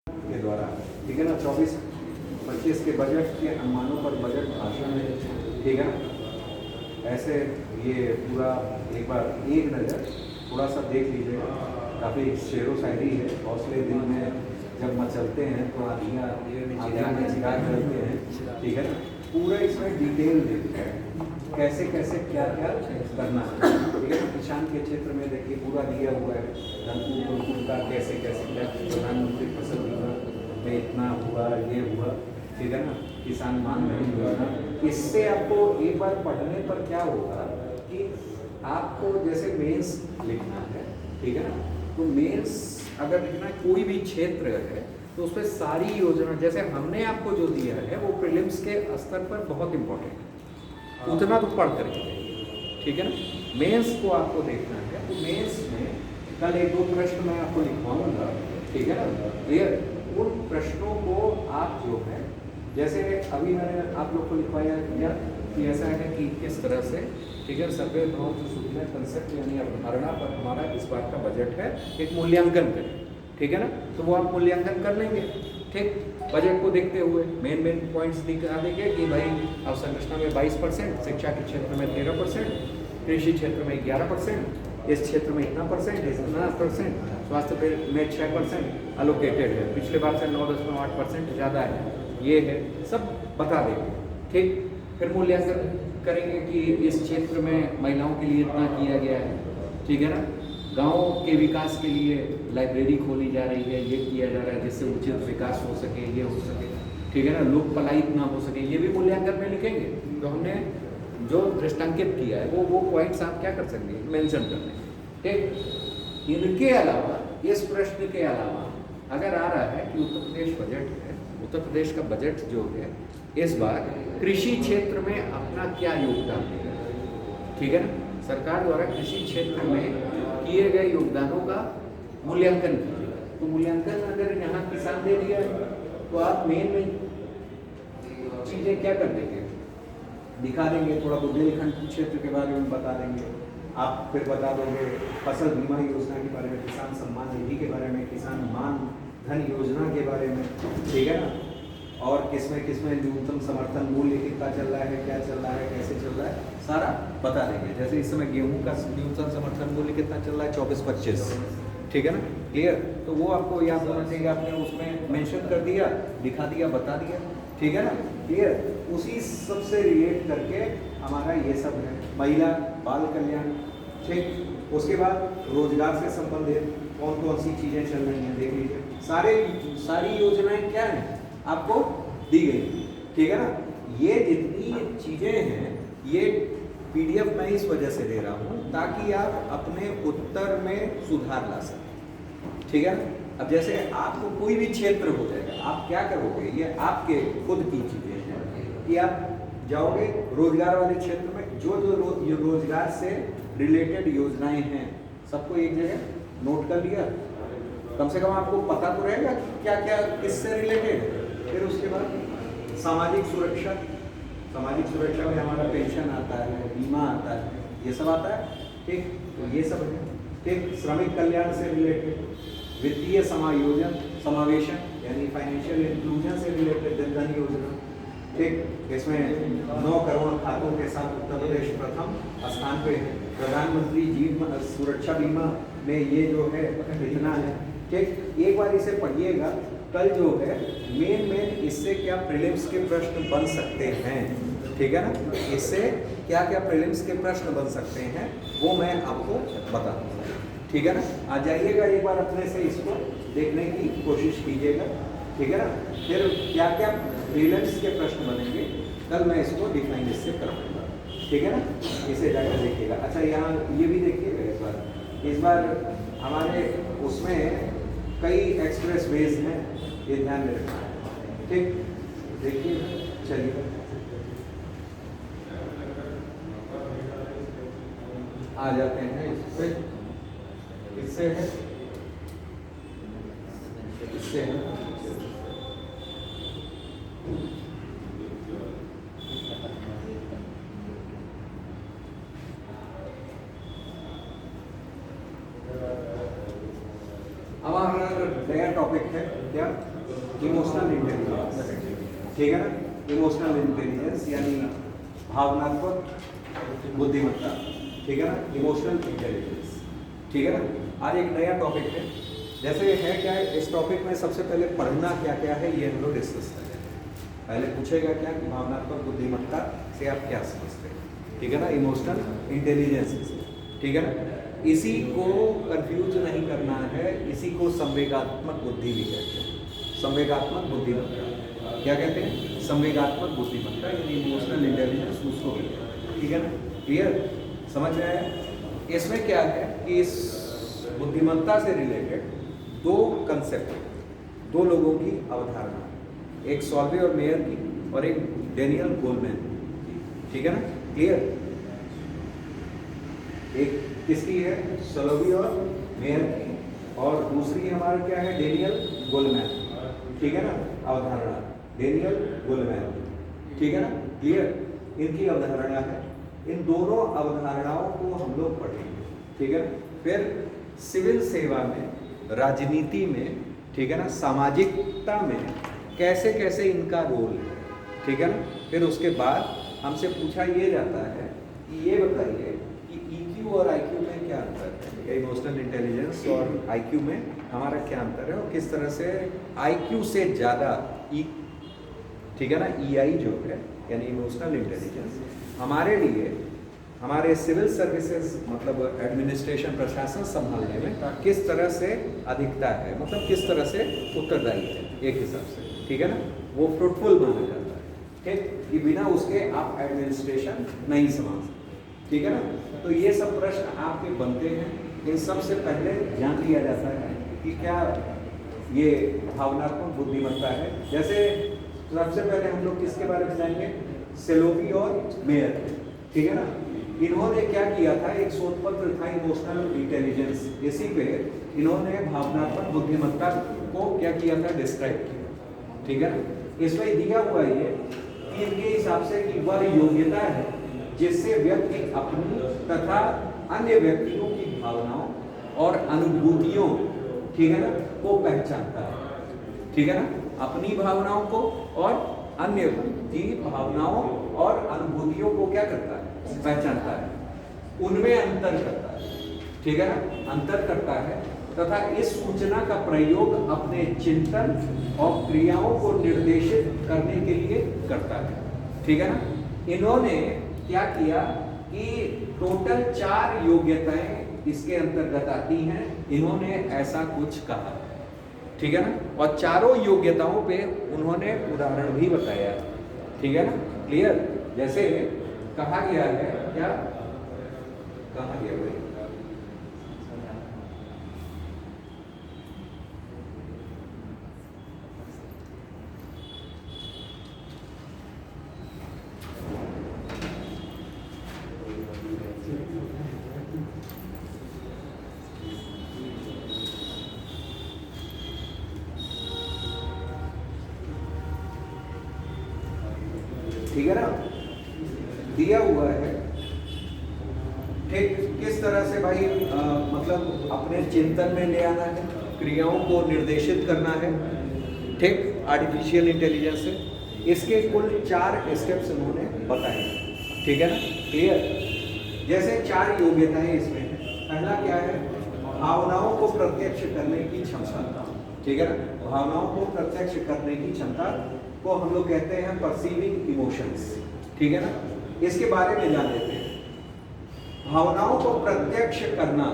के द्वारा, ठीक है ना, 24-25 के बजट के अनुमानों पर बजट भाषण है, ठीक है ना। ऐसे ये पूरा एक बार एक नज़र थोड़ा सा देख लीजिएगा। काफ़ी शेरो शायरी है। हौसले दिल में जब मचलते हैं तो आंधियाँ में चिराग जलते हैं, ठीक है ना। पूरा इसमें डिटेल देते हैं कैसे कैसे क्या क्या करना है, ठीक है। किसान के क्षेत्र में देखिए पूरा दिया हुआ है धनपुर का कैसे कैसे क्या प्रधानमंत्री फसल बीमा में इतना हुआ, ये हुआ, ठीक है ना। किसान मान धन योजना, इससे आपको एक बार पढ़ने पर क्या होगा कि आपको जैसे मेंस लिखना है, ठीक है ना, तो मेंस अगर लिखना कोई भी क्षेत्र है तो उस पर सारी योजना, जैसे हमने आपको जो दिया है वो प्रीलिम्स के स्तर पर बहुत इंपॉर्टेंट है, उतना तो पढ़ करके जाइए, ठीक है ना। मेंस को आपको देखना है तो मेंस में कल एक दो प्रश्न मैं आपको लिखवाऊंगा, ठीक है ना। क्लियर? उन प्रश्नों को आप जो है, जैसे अभी मैंने आप लोग को लिखवाया किया कि ऐसा है कि किस तरह से, ठीक है, सर्वे भाव जो सुविधा कंसेप्ट यानी अवधारणा पर हमारा इस बार का बजट है, एक मूल्यांकन करें, ठीक है ना। तो वो आप मूल्यांकन कर लेंगे, ठीक। बजट को देखते हुए मेन पॉइंट्स दिखा देंगे कि भाई अवसंरचना में 22%, शिक्षा के क्षेत्र में 13%, कृषि क्षेत्र में 11%, इस क्षेत्र में इतना परसेंट, इतना परसेंट, स्वास्थ्य में 6% अलोकेटेड है, पिछले बार से 9.8% ज़्यादा है, ये है, सब बता देंगे, ठीक। फिर मूल्यांकन करेंगे कि इस क्षेत्र में महिलाओं के लिए इतना किया गया है, ठीक है ना। गाँव के विकास के लिए लाइब्रेरी खोली जा रही है, ये किया जा रहा है जिससे उचित विकास हो सके, ये हो सके, ठीक है ना, लोक पलायित ना हो सके, ये भी मूल्यांकन में लिखेंगे। तो हमने जो दृष्टांकित किया है वो पॉइंट्स आप क्या कर सकते हैं, मेंशन कर लेंगे, ठीक। इनके अलावा, इस प्रश्न के अलावा अगर आ रहा है कि उत्तर प्रदेश बजट है, उत्तर प्रदेश का बजट जो है इस बार कृषि क्षेत्र में अपना क्या योगदान देगा, ठीक है ना। सरकार द्वारा कृषि क्षेत्र में किए गए योगदानों का मूल्यांकन कीजिएगा। तो मूल्यांकन अगर यहाँ किसान दे दिया है तो आप मेन चीज़ें क्या कर देंगे, दिखा देंगे, थोड़ा बुंदेलखंड क्षेत्र के बारे में बता देंगे, आप फिर बता दोगे फसल बीमा योजना के बारे में, किसान सम्मान निधि के बारे में, किसान मान धन योजना के बारे में, ठीक है ना। और किसमें न्यूनतम समर्थन मूल्य कितना चल रहा है, क्या चल रहा है, कैसे चल रहा है, सारा बता देंगे। जैसे इस समय गेहूं का न्यूनतम समर्थन मूल्य कितना चल रहा है, 24-25, ठीक है ना। क्लियर? तो वो आपको याद होना चाहिए, आपने उसमें मेंशन कर दिया, दिखा दिया, बता दिया, ठीक है ना। क्लियर? उसी सबसे रिलेट करके हमारा ये सब है, महिला बाल कल्याण, ठीक। उसके बाद रोजगार से संबंधित कौन कौन सी चीज़ें चल रही हैं देख लीजिए, सारी योजनाएं क्या हैं आपको दी गई, ठीक है ना। ये जितनी चीज़ें हैं ये PDF मैं इस वजह से दे रहा हूँ ताकि आप अपने उत्तर में सुधार ला सकें, ठीक है ना। अब जैसे आपको कोई भी क्षेत्र हो जाएगा, आप क्या करोगे, ये आपके खुद की चीज़ें हैं कि आप जाओगे रोजगार वाले क्षेत्र में, जो रोजगार से रिलेटेड योजनाएं हैं सबको एक जगह नोट कर लिया, कम से कम आपको पता तो रहेगा कि क्या क्या किससे रिलेटेड है। फिर उसके बाद सामाजिक सुरक्षा में हमारा पेंशन आता है, बीमा आता है, ये सब आता है, ठीक। तो ये सब है, ठीक। श्रमिक कल्याण से रिलेटेड, वित्तीय समावेशन यानी फाइनेंशियल इंक्लूजन से रिलेटेड जनधन योजना, ठीक। इसमें 9 करोड़ खातों के साथ उत्तर प्रदेश प्रथम स्थान पे है। प्रधानमंत्री जीवन सुरक्षा बीमा में ये जो है इतना है, ठीक। एक बार इसे पढ़िएगा, कल जो है मेन इससे क्या प्रीलिम्स के प्रश्न बन सकते हैं, ठीक है ना। इससे क्या क्या प्रीलिम्स के प्रश्न बन सकते हैं वो मैं आपको बता दूँगा, ठीक है ना। आ जाइएगा एक बार अपने से इसको देखने की कोशिश कीजिएगा, ठीक है ना। फिर क्या क्या प्रीलिम्स के प्रश्न बनेंगे कल मैं इसको डिफाइन इससे कर दूँगा, ठीक है ना। इसे जाकर देखिएगा। अच्छा, यहाँ ये भी देखिएगा इस बार हमारे उसमें कई एक्सप्रेस वेज हैं, ये ध्यान में रखना है, ठीक। देखिए, चलिए आ जाते हैं इससे है, इससे है, हमारा नया टॉपिक है क्या? इमोशनल इंटेलिजेंस, ठीक है ना। इमोशनल इंटेलिजेंस यानी भावनात्मक बुद्धिमत्ता, ठीक है ना, इमोशनल इंटेलिजेंस, ठीक है ना। आज एक नया टॉपिक है, जैसे है क्या है इस टॉपिक में सबसे पहले पढ़ना क्या क्या है ये हम लोग डिस्कस करेंगे। पहले पूछेगा क्या कि भावनात्मक बुद्धिमत्ता से आप क्या समझते हैं, ठीक है ना, इमोशनल इंटेलिजेंस, ठीक है ना। इसी को कंफ्यूज नहीं करना है, इसी को संवेगात्मक बुद्धि भी कहते हैं। संवेगात्मक बुद्धिमत्ता क्या कहते हैं? संवेगात्मक बुद्धिमत्ता यानी इमोशनल इंटेलिजेंस उसको भी कहते हैं, ठीक है ना। क्लियर, समझ में आया? इसमें क्या है कि इस बुद्धिमत्ता से रिलेटेड दो कंसेप्ट, दो लोगों की अवधारणा, एक सॉल्वे और मेयर की और एक डेनियल गोलमैन, ठीक है ना। क्लियर, एक किसकी है? सॉल्वे और मेयर की, और दूसरी हमारा क्या है? डेनियल गोलमैन, ठीक है ना, अवधारणा डेनियल गोलमैन, ठीक है ना। क्लियर, इनकी अवधारणा है। इन दोनों अवधारणाओं को हम लोग पढ़ेंगे, ठीक है ना। फिर सिविल सेवा में, राजनीति में, ठीक है ना, सामाजिकता में कैसे कैसे इनका रोल है, ठीक है ना। फिर उसके बाद हमसे पूछा ये जाता है कि ये बताइए कि EQ और IQ में क्या अंतर है, इमोशनल इंटेलिजेंस और IQ में हमारा क्या अंतर है, और किस तरह से IQ से ज़्यादा ठीक है ना, EI जो है यानी इमोशनल इंटेलिजेंस हमारे लिए, हमारे सिविल सर्विसेज मतलब एडमिनिस्ट्रेशन, प्रशासन संभालने में किस तरह से अधिकता है, मतलब किस तरह से उत्तरदायी है एक हिसाब से, ठीक है ना। वो फ्रूटफुल माना जाता है, ठीक, कि बिना उसके आप एडमिनिस्ट्रेशन नहीं संभाल सकते, ठीक है ना। तो ये सब प्रश्न आपके बनते हैं। इन सबसे पहले जान लिया जाता है कि क्या ये भावनात्मक बुद्धिमत्ता है। जैसे सबसे पहले हम लोग किसके बारे में जानेंगे? सेलोवी और मेयर, ठीक है ना। इन्होंने क्या किया था, एक शोध पत्र था इमोशनल इंटेलिजेंस, इसी पे इन्होंने भावनात्मक बुद्धिमत्ता को क्या किया था? डिस्क्राइब किया, ठीक है ना। इसमें दिया हुआ ये कि इनके हिसाब से कि वह योग्यता है जिससे व्यक्ति अपनी तथा अन्य व्यक्तियों की भावनाओं और अनुभूतियों, ठीक है ना, को पहचानता है, ठीक है ना। अपनी भावनाओं को और अन्य की भावनाओं और अनुभूतियों को क्या करता है? पहचानता है, उनमें अंतर करता है, ठीक है ना, अंतर करता है, तथा इस सूचना का प्रयोग अपने चिंतन और क्रियाओं को निर्देशित करने के लिए करता है, ठीक है ना। इन्होंने क्या किया कि टोटल 4 योग्यताएं इसके अंतर्गत आती हैं, इन्होंने ऐसा कुछ कहा, ठीक है ना। और चारों योग्यताओं पे उन्होंने उदाहरण भी बताया, ठीक है ना। क्लियर, जैसे कहा गया है, क्या कहा गया भाई? ठीक है ना, दिया हुआ है, ठीक, किस तरह से भाई मतलब अपने चिंतन में ले आना है, क्रियाओं को निर्देशित करना है, ठीक, आर्टिफिशियल इंटेलिजेंस से। इसके कुल 4 स्टेप्स उन्होंने बताए, ठीक है ना। क्लियर, जैसे 4 योग्यताएं इसमें है। पहला क्या है? भावनाओं को प्रत्यक्ष करने की क्षमता, ठीक है ना। भावनाओं को प्रत्यक्ष करने की क्षमता को हम लोग कहते हैं परसीविंग इमोशंस, ठीक है ना। इसके बारे में जान लेते हैं। भावनाओं को प्रत्यक्ष करना,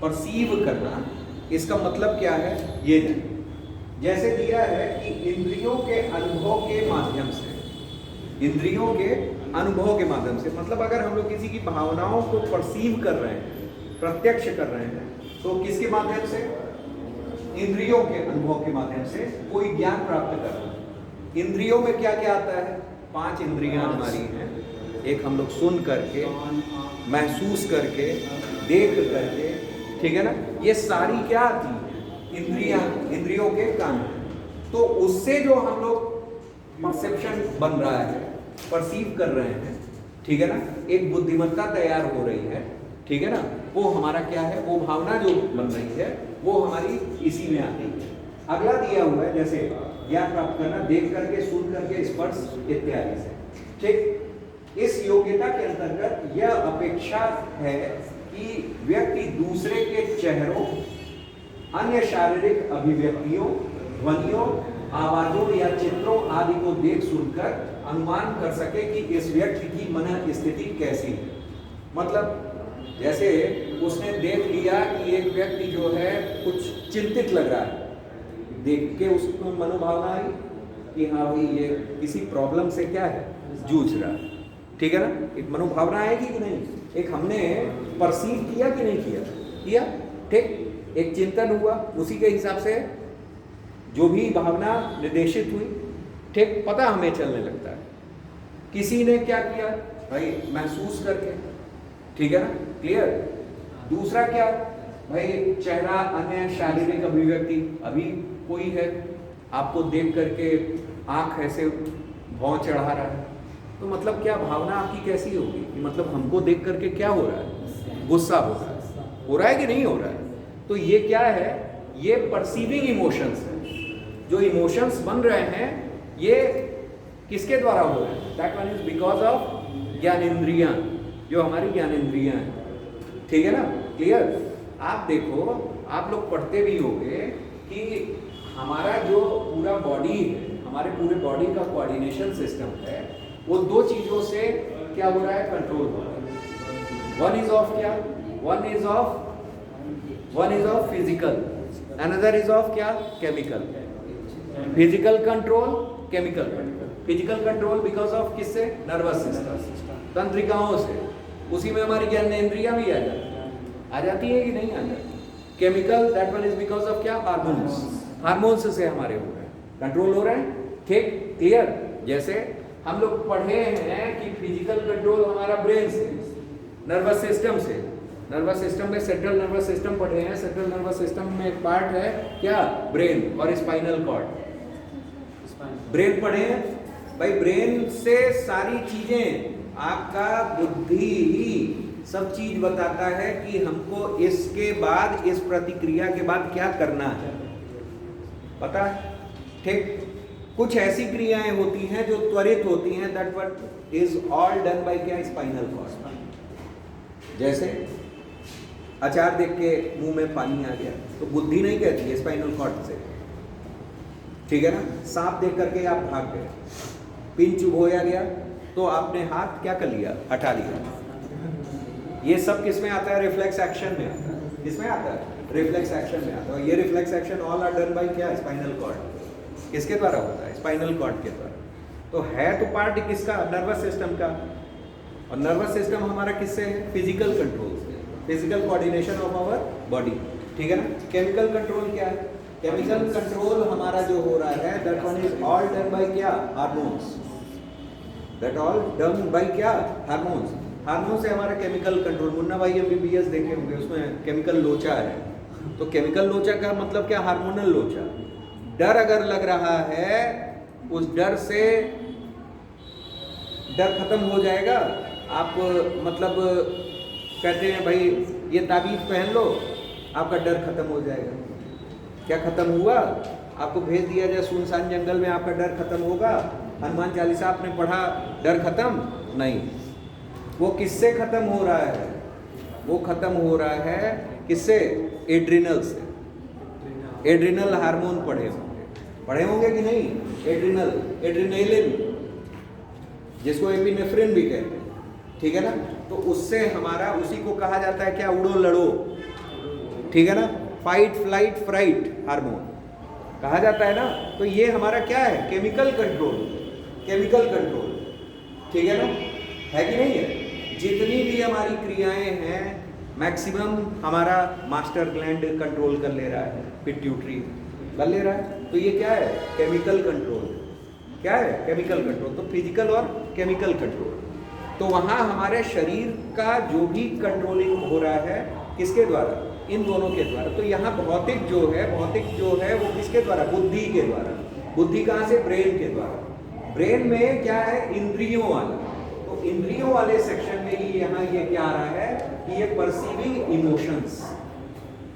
परसीव करना, इसका मतलब क्या है ये जानिए। जैसे दिया है कि इंद्रियों के अनुभव के माध्यम से, इंद्रियों के अनुभव के माध्यम से, मतलब अगर हम लोग किसी की भावनाओं को परसीव कर रहे हैं, प्रत्यक्ष कर रहे हैं, तो किसके माध्यम से? इंद्रियों के अनुभव के माध्यम से कोई ज्ञान प्राप्त कर रहे हैं। इंद्रियों में क्या क्या आता है? 5 इंद्रियां हमारी हैं। एक हम लोग सुन करके, महसूस करके, देख करके, ठीक है ना, ये सारी क्या आती है? इंद्रियां, इंद्रियों के काम है। तो उससे जो हम लोग परसेप्शन बन रहा है, परसीव कर रहे हैं, ठीक है ना, एक बुद्धिमत्ता तैयार हो रही है, ठीक है ना, वो हमारा क्या है? वो भावना जो बन रही है वो हमारी इसी में आती है, अगला दिया हुआ है जैसे ज्ञान प्राप्त करना देख करके, सुन करके, स्पर्श इत्यादि से। ठीक, इस योग्यता के अंतर्गत यह अपेक्षा है कि व्यक्ति दूसरे के चेहरों, अन्य शारीरिक अभिव्यक्तियों, ध्वनियों, आवाजों या चित्रों आदि को देख सुनकर अनुमान कर सके कि इस व्यक्ति की मन स्थिति कैसी है। मतलब जैसे उसने देख लिया कि एक व्यक्ति जो है कुछ चिंतित लग रहा है, देख के उसको मनोभावना आई कि हाँ भाई ये किसी प्रॉब्लम से क्या है, जूझ रहा है। ठीक है ना, एक मनोभावना आएगी कि नहीं, एक हमने परसीव किया कि नहीं किया, ठीक, एक चिंतन हुआ, उसी के हिसाब से जो भी भावना निर्देशित हुई, ठीक, पता हमें चलने लगता है। किसी ने क्या किया भाई, महसूस करके, ठीक है ना, क्लियर। दूसरा क्या भाई, चेहरा, अन्य शारीरिक अभिव्यक्ति, अभी कोई है आपको देख करके आंख ऐसे भौं चढ़ा रहा है, तो मतलब क्या भावना आपकी कैसी होगी कि मतलब हमको देख करके क्या हो रहा है, गुस्सा हो रहा है कि नहीं हो रहा है। तो ये क्या है, ये परसीविंग इमोशंस है। जो इमोशंस बन रहे हैं ये किसके द्वारा हो रहे हैं, that one is because of ज्ञानेंद्रियां, जो हमारी ज्ञानेंद्रियां हैं। ठीक है ना, क्लियर। आप देखो, आप लोग पढ़ते भी होंगे कि हमारा जो पूरा बॉडी है, हमारे पूरे बॉडी का कोऑर्डिनेशन सिस्टम है, वो दो चीजों से क्या हो रहा है, कंट्रोल हो रहा है। वन इज ऑफ क्या, one is of physical, another is of क्या, chemical. Physical control, chemical control. Physical control because of किससे, नर्वस सिस्टम, तंत्रिकाओं से, उसी में हमारी ज्ञानेंद्रियां भी आ जाती है कि नहीं आ जाती। Chemical, that one is because of क्या, हार्मोन्स, हार्मोन्स से हमारे हो रहे हैं, कंट्रोल हो रहे हैं। ठीक, क्लियर। जैसे हम लोग पढ़े हैं कि फिजिकल कंट्रोल हमारा ब्रेन से, नर्वस सिस्टम से, नर्वस सिस्टम में सेंट्रल नर्वस सिस्टम पढ़े हैं। सेंट्रल नर्वस सिस्टम में एक पार्ट है क्या, ब्रेन और स्पाइनल कॉर्ड। ब्रेन पढ़े हैं भाई, ब्रेन से सारी चीजें, आपका बुद्धि ही सब चीज बताता है कि हमको इसके बाद, इस प्रतिक्रिया के बाद क्या करना है, पता है। ठीक, कुछ ऐसी क्रियाएं होती हैं जो त्वरित होती हैं, that what is all done by क्या, स्पाइनल कॉर्ड। जैसे अचार देख के मुंह में पानी आ गया तो बुद्धि नहीं कहती है, स्पाइनल कॉर्ड से। ठीक है ना, सांप देख करके आप भाग गए, पिन चुभोया गया तो आपने हाथ क्या कर लिया, हटा लिया। ये सब किस में आता है, रिफ्लेक्स एक्शन में आता है। किसमें आता है, रिफ्लेक्स एक्शन में आता है। ये reflex action all are done by क्या, स्पाइनल कॉर्ड। किसके द्वारा होता है, स्पाइनल कॉर्ड के द्वारा। तो है तो पार्ट किसका, नर्वस सिस्टम का। और नर्वस सिस्टम हमारा किससे है, फिजिकल कंट्रोल से, physical coordination of our body. ठीक है ना। केमिकल कंट्रोल क्या है, केमिकल कंट्रोल हमारा जो हो रहा है, that one is all done by क्या, hormones. That all done by क्या, हार्मोन्स। हार्मोन से हमारा केमिकल कंट्रोल, मुन्ना भाई MBBS देखे होंगे, उसमें केमिकल लोचा है। तो केमिकल लोचा का मतलब क्या, हार्मोनल लोचा। डर अगर लग रहा है, उस डर से डर खत्म हो जाएगा। आप मतलब कहते हैं भाई ये ताबीज पहन लो, आपका डर खत्म हो जाएगा। क्या खत्म हुआ, आपको भेज दिया जाए सुनसान जंगल में, आपका डर खत्म होगा। हनुमान चालीसा आपने पढ़ा, डर खत्म नहीं। वो किससे खत्म हो रहा है, वो खत्म हो रहा है किससे, एड्रिनल से। एड्रिनल हार्मोन पढ़े होंगे कि नहीं, एड्रिनल, एड्रिनलिन, जिसको एपिनेफ्रिन भी कहते हैं। ठीक है ना। तो उससे हमारा, उसी को कहा जाता है क्या, उड़ो लड़ो। ठीक है ना, फाइट फ्लाइट फ्राइट हार्मोन कहा जाता है ना। तो ये हमारा क्या है, केमिकल कंट्रोल, केमिकल कंट्रोल। ठीक है ना, है कि नहीं है। जितनी भी हमारी क्रियाएं हैं, मैक्सिमम हमारा मास्टर ग्लैंड कंट्रोल कर ले रहा है, पिट्यूटरी कर ले रहा है। तो ये क्या है, केमिकल कंट्रोल। क्या है, केमिकल कंट्रोल। तो फिजिकल और केमिकल कंट्रोल। तो वहाँ हमारे शरीर का जो भी कंट्रोलिंग हो रहा है, किसके द्वारा, इन दोनों के द्वारा। तो यहाँ भौतिक जो है वो किसके द्वारा, बुद्धि के द्वारा। बुद्धि कहाँ से, ब्रेन के द्वारा। ब्रेन में क्या है, इंद्रियों वाला। तो इंद्रियों वाले सेक्शन में ही यहाँ ये क्या आ रहा है कि ये परसीविंग इमोशंस।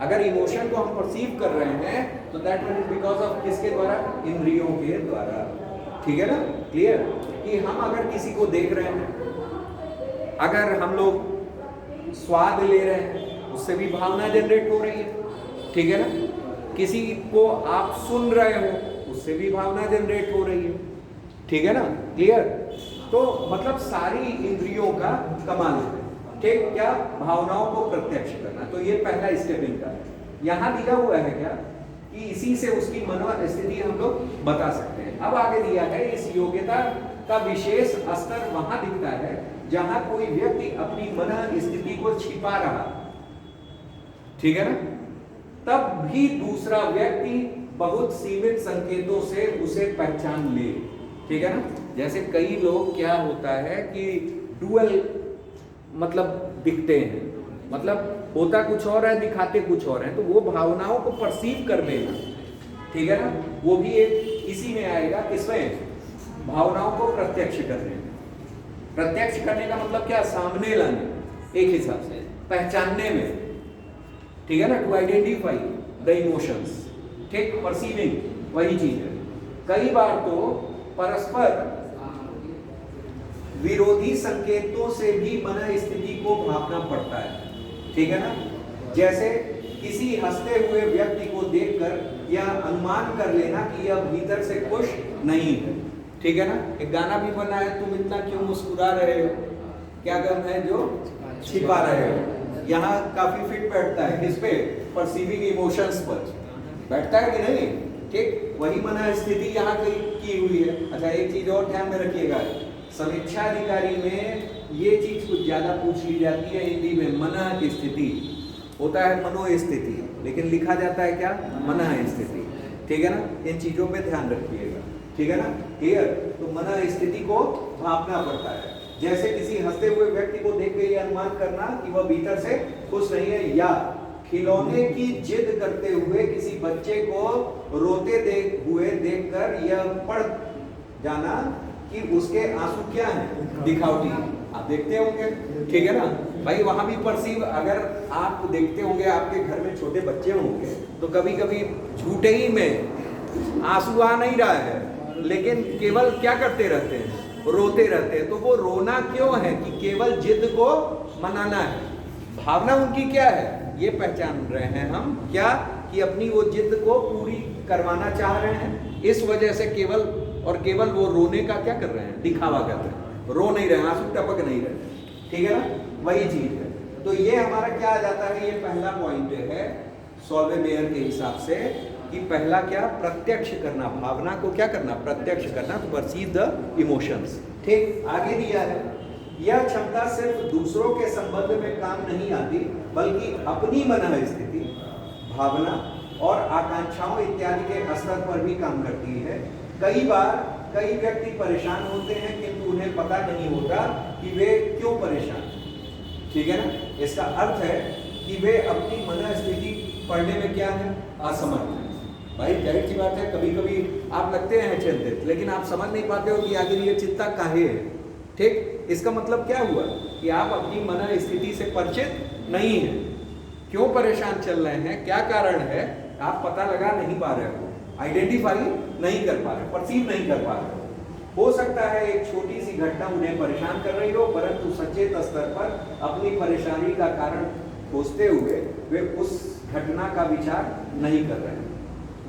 अगर इमोशन को हम परसीव कर रहे हैं तो that one is because of किसके द्वारा? इंद्रियों के द्वारा। ठीक है ना, क्लियर? कि हम अगर किसी को देख रहे हैं, अगर हम लोग स्वाद ले रहे हैं, उससे भी भावना जनरेट हो रही है। ठीक है ना, किसी को आप सुन रहे हो, उससे भी भावना जनरेट हो रही है। ठीक है ना, क्लियर? तो मतलब सारी इंद्रियों का कमाल है। ठीक, क्या? भावनाओं को प्रत्यक्ष करना। तो ये पहला स्टेप इनका है। यहाँ दिया हुआ है क्या कि इसी से उसकी मनोस्थिति हम लोग बता सकते हैं। अब आगे दिया है इस योग्यता का विशेष स्तर वहां दिखता है जहां कोई व्यक्ति अपनी मनोस्थिति को छिपा रहा। ठीक है ना, तब भी दूसरा व्यक्ति बहुत सीमित संकेतों से उसे पहचान ले। ठीक है ना, जैसे कई लोग क्या होता है कि डुअल मतलब दिखते हैं, मतलब होता कुछ और है, दिखाते कुछ और है, तो वो भावनाओं को परसीव कर लेना। ठीक है ना, वो भी एक इसी में आएगा, किसमें? भावनाओं को प्रत्यक्ष करने में। प्रत्यक्ष करने का मतलब क्या? सामने लाने, एक हिसाब से पहचानने में। ठीक है ना, टू आइडेंटिफाई द इमोशंस। ठीक, परसीविंग वही चीज है। कई बार तो परस्पर विरोधी संकेतों से भी मन स्थिति को भापना पड़ता है। ठीक है ना, जैसे किसी हंसते हुए व्यक्ति को देखकर यह अनुमान कर लेना कि यह भीतर से खुश नहीं है। ठीक है ना, एक गाना भी बना है, तुम इतना क्यों मुस्कुरा रहे हो, क्या गम है जो छिपा रहे हो। यहाँ काफी फिट बैठता है, किस पे? परसीविंग इमोशंस पर बैठता है कि नहीं? ठीक, वही मन स्थिति यहाँ की हुई है। अच्छा, एक चीज और ध्यान में रखिएगा, समीक्षा अधिकारी में ये चीज कुछ ज्यादा पूछ ली जाती है हिंदी में। मन स्थिति होता है मनोस्थिति, लेकिन लिखा जाता है क्या? मन स्थिति। ठीक है ना, इन चीजों पे ध्यान रखिएगा। ठीक है ना, क्लियर? तो मन स्थिति को भापना पड़ता है। जैसे किसी हंसते हुए व्यक्ति को देख के ये अनुमान करना कि वह भीतर से खुश नहीं है, या खिलौने की जिद करते हुए किसी बच्चे को रोते हुए देखकर यह पढ़ जाना कि उसके आंसू क्या हैं? दिखावटी। आप देखते होंगे, ठीक है ना भाई, वहां भी परसीव, अगर आप देखते होंगे आपके घर में छोटे बच्चे होंगे तो कभी कभी झूठे ही में आंसू आ नहीं रहा है, लेकिन केवल क्या करते रहते हैं? रोते रहते हैं। तो वो रोना क्यों है? कि केवल जिद को मनाना है। भावना उनकी क्या है? ये पहचान रहे हैं हम क्या, कि अपनी वो जिद को पूरी करवाना चाह रहे हैं, इस वजह से केवल और केवल वो रोने का क्या कर रहे हैं? दिखावा कर रहे हैं, रो नहीं रहे, आंसू टपक नहीं रहे। ठीक है ना, वही चीज है। तो ये हमारा क्या आ जाता है? ये पहला पॉइंट है सॉल्वे-मेयर के हिसाब से, कि पहला क्या? प्रत्यक्ष करना, भावना को क्या करना? प्रत्यक्ष करना, तो परसीव द इमोशंस। ठीक, आगे दिया है, यह क्षमता सिर्फ दूसरों के संबंध में काम नहीं आती, बल्कि अपनी मन स्थिति, भावना और आकांक्षाओं इत्यादि के स्तर पर भी काम करती है। कई बार कई व्यक्ति परेशान होते हैं, किंतु उन्हें पता नहीं होता कि वे क्यों परेशान। ठीक है ना, इसका अर्थ है कि वे अपनी मन स्थिति पढ़ने में क्या है? असमर्थ है। भाई जाहिर सी बात है, कभी कभी आप लगते हैं चिंतित, लेकिन आप समझ नहीं पाते हो कि आखिर ये चिंता काहे है। ठीक, इसका मतलब क्या हुआ? कि आप अपनी मन स्थिति से परिचित नहीं है। क्यों परेशान चल रहे हैं, क्या कारण है, आप पता लगा नहीं पा रहे हो, आइडेंटिफाई नहीं कर पा रहे, परसीव नहीं कर पा रहे। हो सकता है एक छोटी सी घटना उन्हें परेशान कर रही हो, परंतु सचेत स्तर पर अपनी परेशानी का कारण खोजते हुए वे उस घटना का विचार नहीं कर रहे हैं।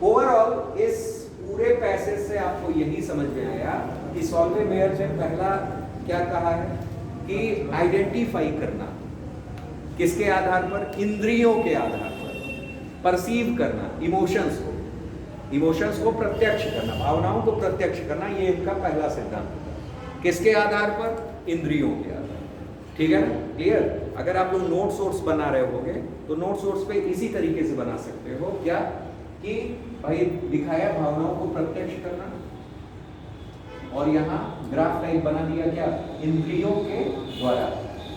ओवरऑल इस पूरे पैसेज से आपको यही समझ में आया कि सॉल्वे-मेयर ने पहला क्या कहा है कि आइडेंटिफाई करना, किसके आधार पर? इंद्रियों के आधार पर। परसीव करना इमोशंस को प्रत्यक्ष करना, भावनाओं को प्रत्यक्ष करना, ये इनका पहला सिद्धांत था। किसके आधार पर? इंद्रियों के आधार पर। ठीक है ना, क्लियर? अगर आप लोग नोट सोर्स बना रहे होगे तो नोट सोर्स पे इसी तरीके से बना सकते हो, क्या कि भाई दिखाया भावनाओं को प्रत्यक्ष करना, और यहाँ ग्राफ टाइप बना दिया क्या? इंद्रियों के द्वारा।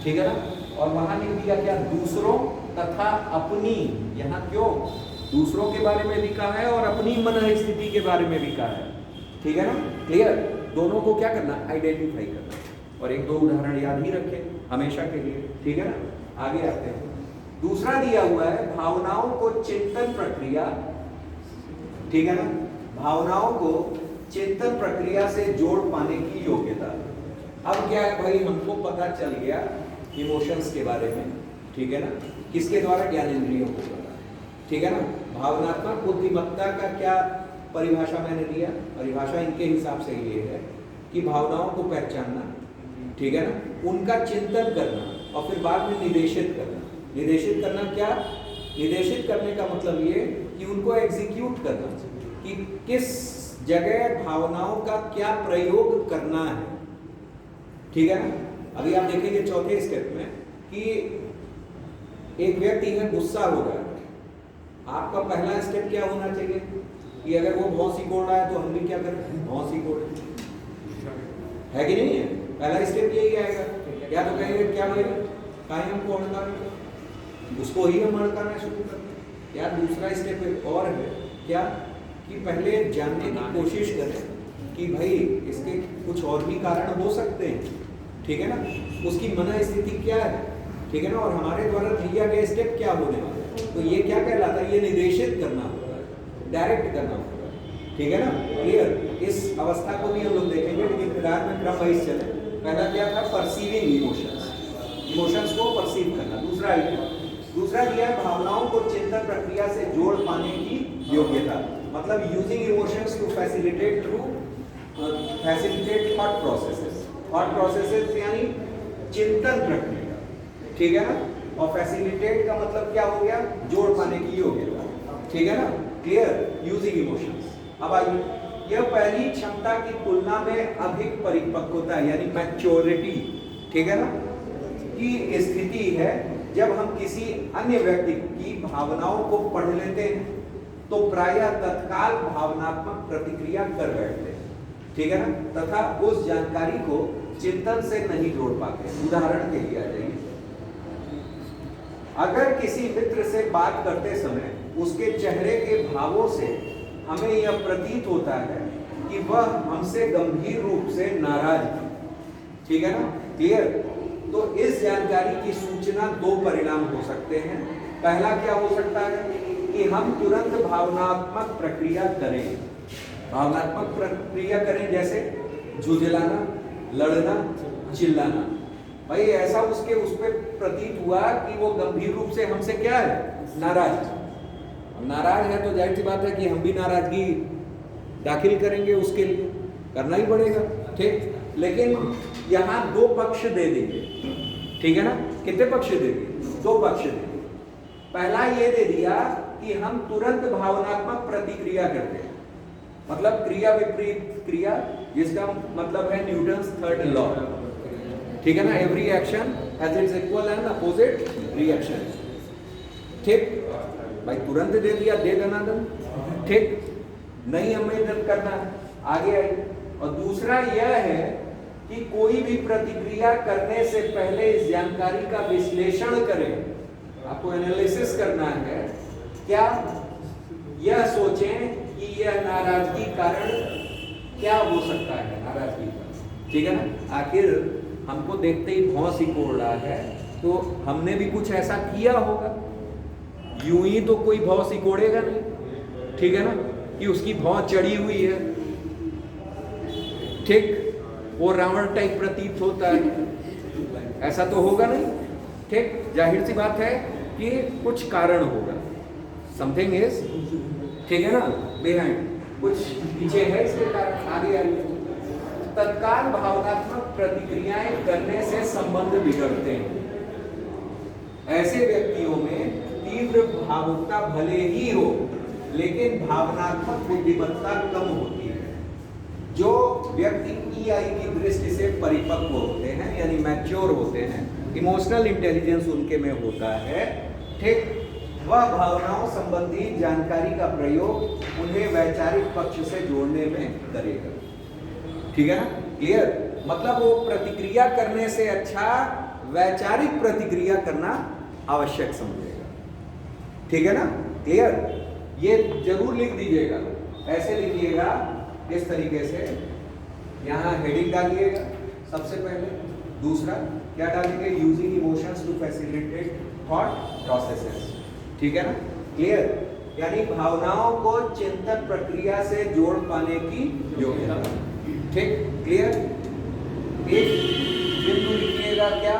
ठीक है ना, और वहां लिख दिया क्या? दूसरों तथा अपनी। यहाँ क्यों? दूसरों के बारे में भी कहा है और अपनी मन स्थिति के बारे में भी कहा है। ठीक है ना, क्लियर? दोनों को क्या करना? आइडेंटिफाई करना। और एक दो उदाहरण याद ही रखें हमेशा के लिए। ठीक है ना, आगे आते हैं। दूसरा दिया हुआ है, भावनाओं को चिंतन प्रक्रिया ठीक है ना, भावनाओं को चिंतन प्रक्रिया से जोड़ पाने की योग्यता। अब क्या है भाई, हमको पता चल गया इमोशंस के बारे में, ठीक है ना, किसके द्वारा, ज्ञानेंद्रियों के द्वारा, ठीक है ना। भावनात्मक बुद्धिमत्ता का क्या परिभाषा मैंने दिया, परिभाषा इनके हिसाब से ये है कि भावनाओं को पहचानना, ठीक है ना, उनका चिंतन करना और फिर बाद में निर्देशित करना। निर्देशित करना क्या, निर्देशित करने का मतलब ये कि उनको एग्जीक्यूट करना, कि किस जगह भावनाओं का क्या प्रयोग करना है, ठीक है ना। अभी आप देखेंगे चौथे स्टेप में कि एक व्यक्ति है गुस्सा हो रहा है, आपका पहला स्टेप क्या होना चाहिए कि अगर वो भौंसी कोड़ रहा है तो हम भी क्या करें, भौंसी कोड़े, है कि नहीं है। पहला स्टेप यही आएगा, या तो कहेंगे क्या भाई काहे हमको हड़काना, उसको ही हम हड़काना शुरू करते हैं। या दूसरा स्टेप और है क्या कि पहले जानने की कोशिश करें कि भाई इसके कुछ और भी कारण हो सकते हैं, ठीक है ना, उसकी मन स्थिति क्या है, ठीक है ना, और हमारे द्वारा लिया गया स्टेप क्या होने वाला है। तो ये क्या कहलाता है, ये निर्देशित करना होगा, डायरेक्ट करना होगा, ठीक है ना, क्लियर। इस अवस्था को भी हम लोग देखेंगे, लेकिन फिलहाल में क्रम वाइज चले। पहला क्या था, परसीविंग इमोशंस, इमोशंस को परसीव करना। दूसरा दिया है भावनाओं को चिंतन प्रक्रिया से जोड़ पाने की योग्यता, मतलब using emotions to facilitate thought processes. Thought processes यानी चिंतन प्रक्रिया, ठीक है ना, और फैसिलिटेट का मतलब क्या हो गया, जोड़ पाने की योग्यता, ठीक है ना, क्लियर। Using emotions. अब आइए, यह पहली क्षमता की तुलना में अधिक परिपक्वता यानी मैच्योरिटी, ठीक है ना, की स्थिति है जब हम किसी अन्य व्यक्ति की भावनाओं को पढ़ लेते हैं तो प्रायः तत्काल भावनात्मक प्रतिक्रिया कर बैठते हैं, ठीक है ना, तथा उस जानकारी को चिंतन से नहीं जोड़ पाते। उदाहरण के लिए आ जाइए, अगर किसी मित्र से बात करते समय उसके चेहरे के भावों से हमें यह प्रतीत होता है कि वह हमसे गंभीर रूप से नाराज है, ठीक है ना, क्लियर। तो इस जानकारी की सूचना दो परिणाम हो सकते हैं। पहला क्या हो सकता है कि हम तुरंत भावनात्मक प्रक्रिया करें, भावनात्मक प्रक्रिया करें, जैसे झुंझलाना, लड़ना, चिल्लाना। भाई ऐसा उसके उस पर प्रतीत हुआ कि वो गंभीर रूप से हमसे क्या है, नाराज है। नाराज है तो जाहिर सी बात है कि हम भी नाराजगी दाखिल करेंगे, उसके लिए करना ही पड़ेगा, ठीक। लेकिन यहाँ दो पक्ष दे देंगे, ठीक है ना। कितने पक्ष दे दिए, दो पक्ष दे दिए। पहला ये दे दिया कि हम तुरंत भावनात्मक प्रतिक्रिया करते हैं, मतलब क्रिया विपरीत क्रिया, जिसका मतलब है न्यूटन्स थर्ड लॉ, ठीक है ना। Every action has its equal and opposite reaction, ठीक। भाई तुरंत दे दिया, दे देना दन, ठीक, नहीं हमें करना, आगे आई। और दूसरा यह है कि कोई भी प्रतिक्रिया करने से पहले इस जानकारी का विश्लेषण करें, आपको एनालिसिस करना है, क्या यह सोचें कि यह नाराजगी कारण क्या हो सकता है, नाराजगी का, ठीक है ना। आखिर हमको देखते ही भौं सिकोड़ रहा है तो हमने भी कुछ ऐसा किया होगा, यूं ही तो कोई भौं सिकोड़ेगा नहीं, ठीक है ना, कि उसकी भौं चढ़ी हुई है, ठीक, वो रावण टाइप प्रतीत होता है, ऐसा तो होगा नहीं, ठीक। जाहिर सी बात है कि कुछ कारण होगा, समथिंग इज, ठीक है ना, बिहाइंड, कुछ पीछे है इसके कारण, आगे आगे। तत्काल भावनात्मक प्रतिक्रियाएं करने से संबंध बिगड़ते हैं। ऐसे व्यक्तियों में तीव्र भावुकता भले ही हो, लेकिन भावनात्मक बुद्धिमत्ता कम होती है। जो व्यक्ति EI की दृष्टि से परिपक्व होते हैं यानी मैच्योर होते हैं, इमोशनल इंटेलिजेंस उनके में होता है, ठीक, वह भावनाओं संबंधी जानकारी का प्रयोग उन्हें वैचारिक पक्ष से जोड़ने में करेगा, ठीक है ना, क्लियर। मतलब वो प्रतिक्रिया करने से अच्छा वैचारिक प्रतिक्रिया करना आवश्यक समझेगा, ठीक है ना, क्लियर। ये जरूर लिख दीजिएगा, ऐसे लिखिएगा इस तरीके से, यहाँ हेडिंग डालिएगा सबसे पहले। दूसरा क्या डालेंगे, using emotions to facilitate thought processes, ठीक है ना, क्लियर। यानी भावनाओं को चिंतन प्रक्रिया से जोड़ पाने की योग्यता। ठीक, क्लियर? एक बिंदु लिखिएगा क्या,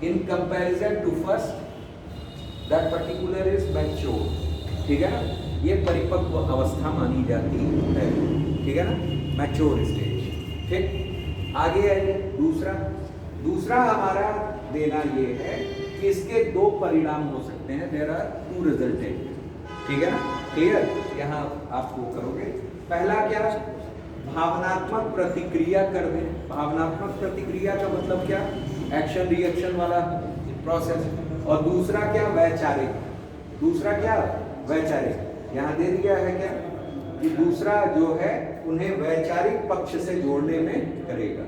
in comparison to first that particular is mature. ठीक है ना, ये परिपक्व अवस्था मानी जाती है। ठीक है ना, मैच्योर स्टेज। ठीक, आगे आइए। दूसरा हमारा देना ये है कि इसके दो परिणाम हो सकते हैं, देयर आर टू रिजल्टेंट। ठीक है ना, क्लियर? यहाँ आपको करोगे पहला क्या, भावनात्मक प्रतिक्रिया कर दें। भावनात्मक प्रतिक्रिया का मतलब क्या, एक्शन रिएक्शन वाला प्रोसेस। और दूसरा क्या, वैचारिक। दूसरा क्या, वैचारिक। यहाँ दे दिया है क्या कि दूसरा जो है उन्हें वैचारिक पक्ष से जोड़ने में करेगा।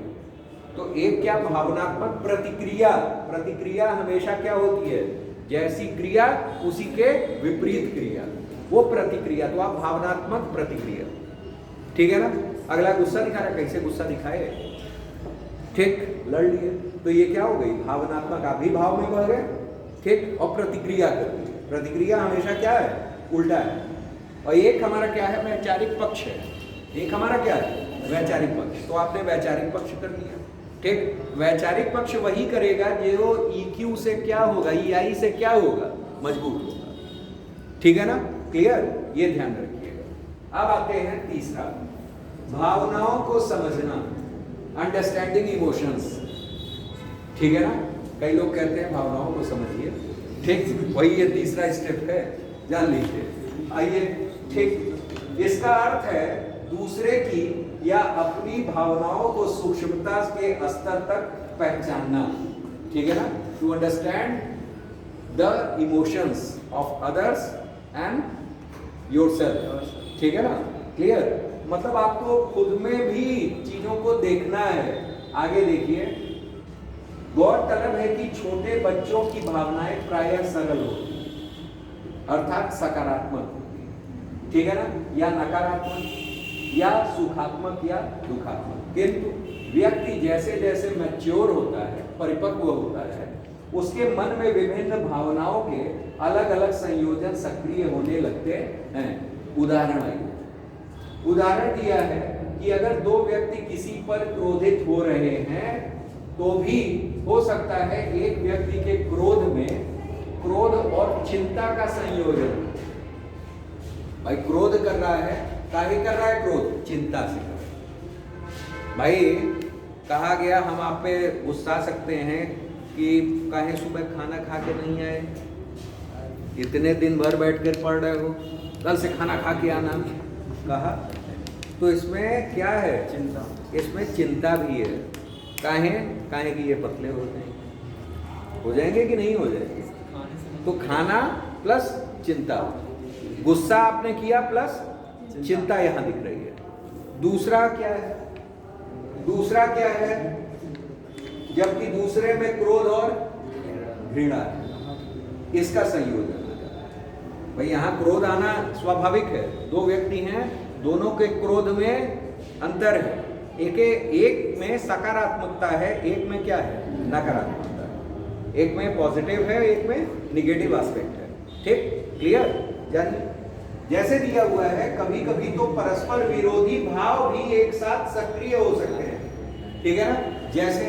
तो एक क्या, भावनात्मक प्रतिक्रिया। प्रतिक्रिया हमेशा क्या होती है, जैसी क्रिया उसी के विपरीत क्रिया, वो प्रतिक्रिया। तो आप भावनात्मक प्रतिक्रिया। ठीक है ना, अगला गुस्सा दिखा रहा है, कैसे गुस्सा दिखाए, ठीक, लड़ लिए, तो ये क्या हो गई, भावनात्मक, आप भी भाव में बढ़ गए। ठीक, और प्रतिक्रिया कर दी। प्रतिक्रिया हमेशा क्या है, उल्टा है। और एक हमारा क्या है, वैचारिक पक्ष है। एक हमारा क्या है, वैचारिक पक्ष। तो आपने वैचारिक पक्ष कर लिया। ठीक, वैचारिक पक्ष वही करेगा जो EQ से क्या होगा, EI से क्या होगा, मजबूत होगा। ठीक है ना, क्लियर? ये ध्यान रखिएगा। अब आते हैं तीसरा, भावनाओं को समझना, अंडरस्टैंडिंग इमोशंस। ठीक है ना, कई लोग कहते हैं भावनाओं को समझिए। ठीक, वही ये तीसरा स्टेप है, जान लीजिए। आइए, ठीक, इसका अर्थ है दूसरे की या अपनी भावनाओं को सूक्ष्मता के स्तर तक पहचानना। ठीक है ना, to understand the emotions of others and yourself. ठीक है ना, क्लियर? मतलब आपको खुद में भी चीजों को देखना है। आगे देखिए, गौरतलब है कि छोटे बच्चों की भावनाएं प्रायः सरल होती हैं, अर्थात सकारात्मक। ठीक है ना, या नकारात्मक, या सुखात्मक या दुखात्मक। किंतु व्यक्ति जैसे जैसे मैच्योर होता है, परिपक्व होता है, उसके मन में विभिन्न भावनाओं के अलग अलग संयोजन सक्रिय होने लगते हैं। उदाहरण दिया है कि अगर दो व्यक्ति किसी पर क्रोधित हो रहे हैं तो भी हो सकता है एक व्यक्ति के क्रोध में क्रोध और चिंता का संयोजन। भाई क्रोध कर रहा है, काहे कर रहा है क्रोध, चिंता से कर रहा है। भाई कहा गया हम आप पे गुस्सा सकते हैं कि काहे सुबह खाना खा के नहीं आए, इतने दिन भर बैठ कर पढ़ रहे हो, कल से खाना खा के आना कहा। तो इसमें क्या है, चिंता। इसमें चिंता भी है। काहे कि ये पतले हो जाएंगे कि नहीं हो जाएंगे। तो खाना प्लस चिंता, गुस्सा आपने किया प्लस चिंता यहां दिख रही है। दूसरा क्या है, जबकि दूसरे में क्रोध और घृणा है, इसका संयोजन है। भाई यहां क्रोध आना स्वाभाविक है, दो व्यक्ति हैं, दोनों के क्रोध में अंतर है। एक में सकारात्मकता है, एक में क्या है, नकारात्मकता है। एक में पॉजिटिव है, एक में निगेटिव एस्पेक्ट है। ठीक, क्लियर? जानिए, जैसे दिया हुआ है, कभी कभी तो परस्पर विरोधी भाव भी एक साथ सक्रिय हो सकते हैं। ठीक है ना, जैसे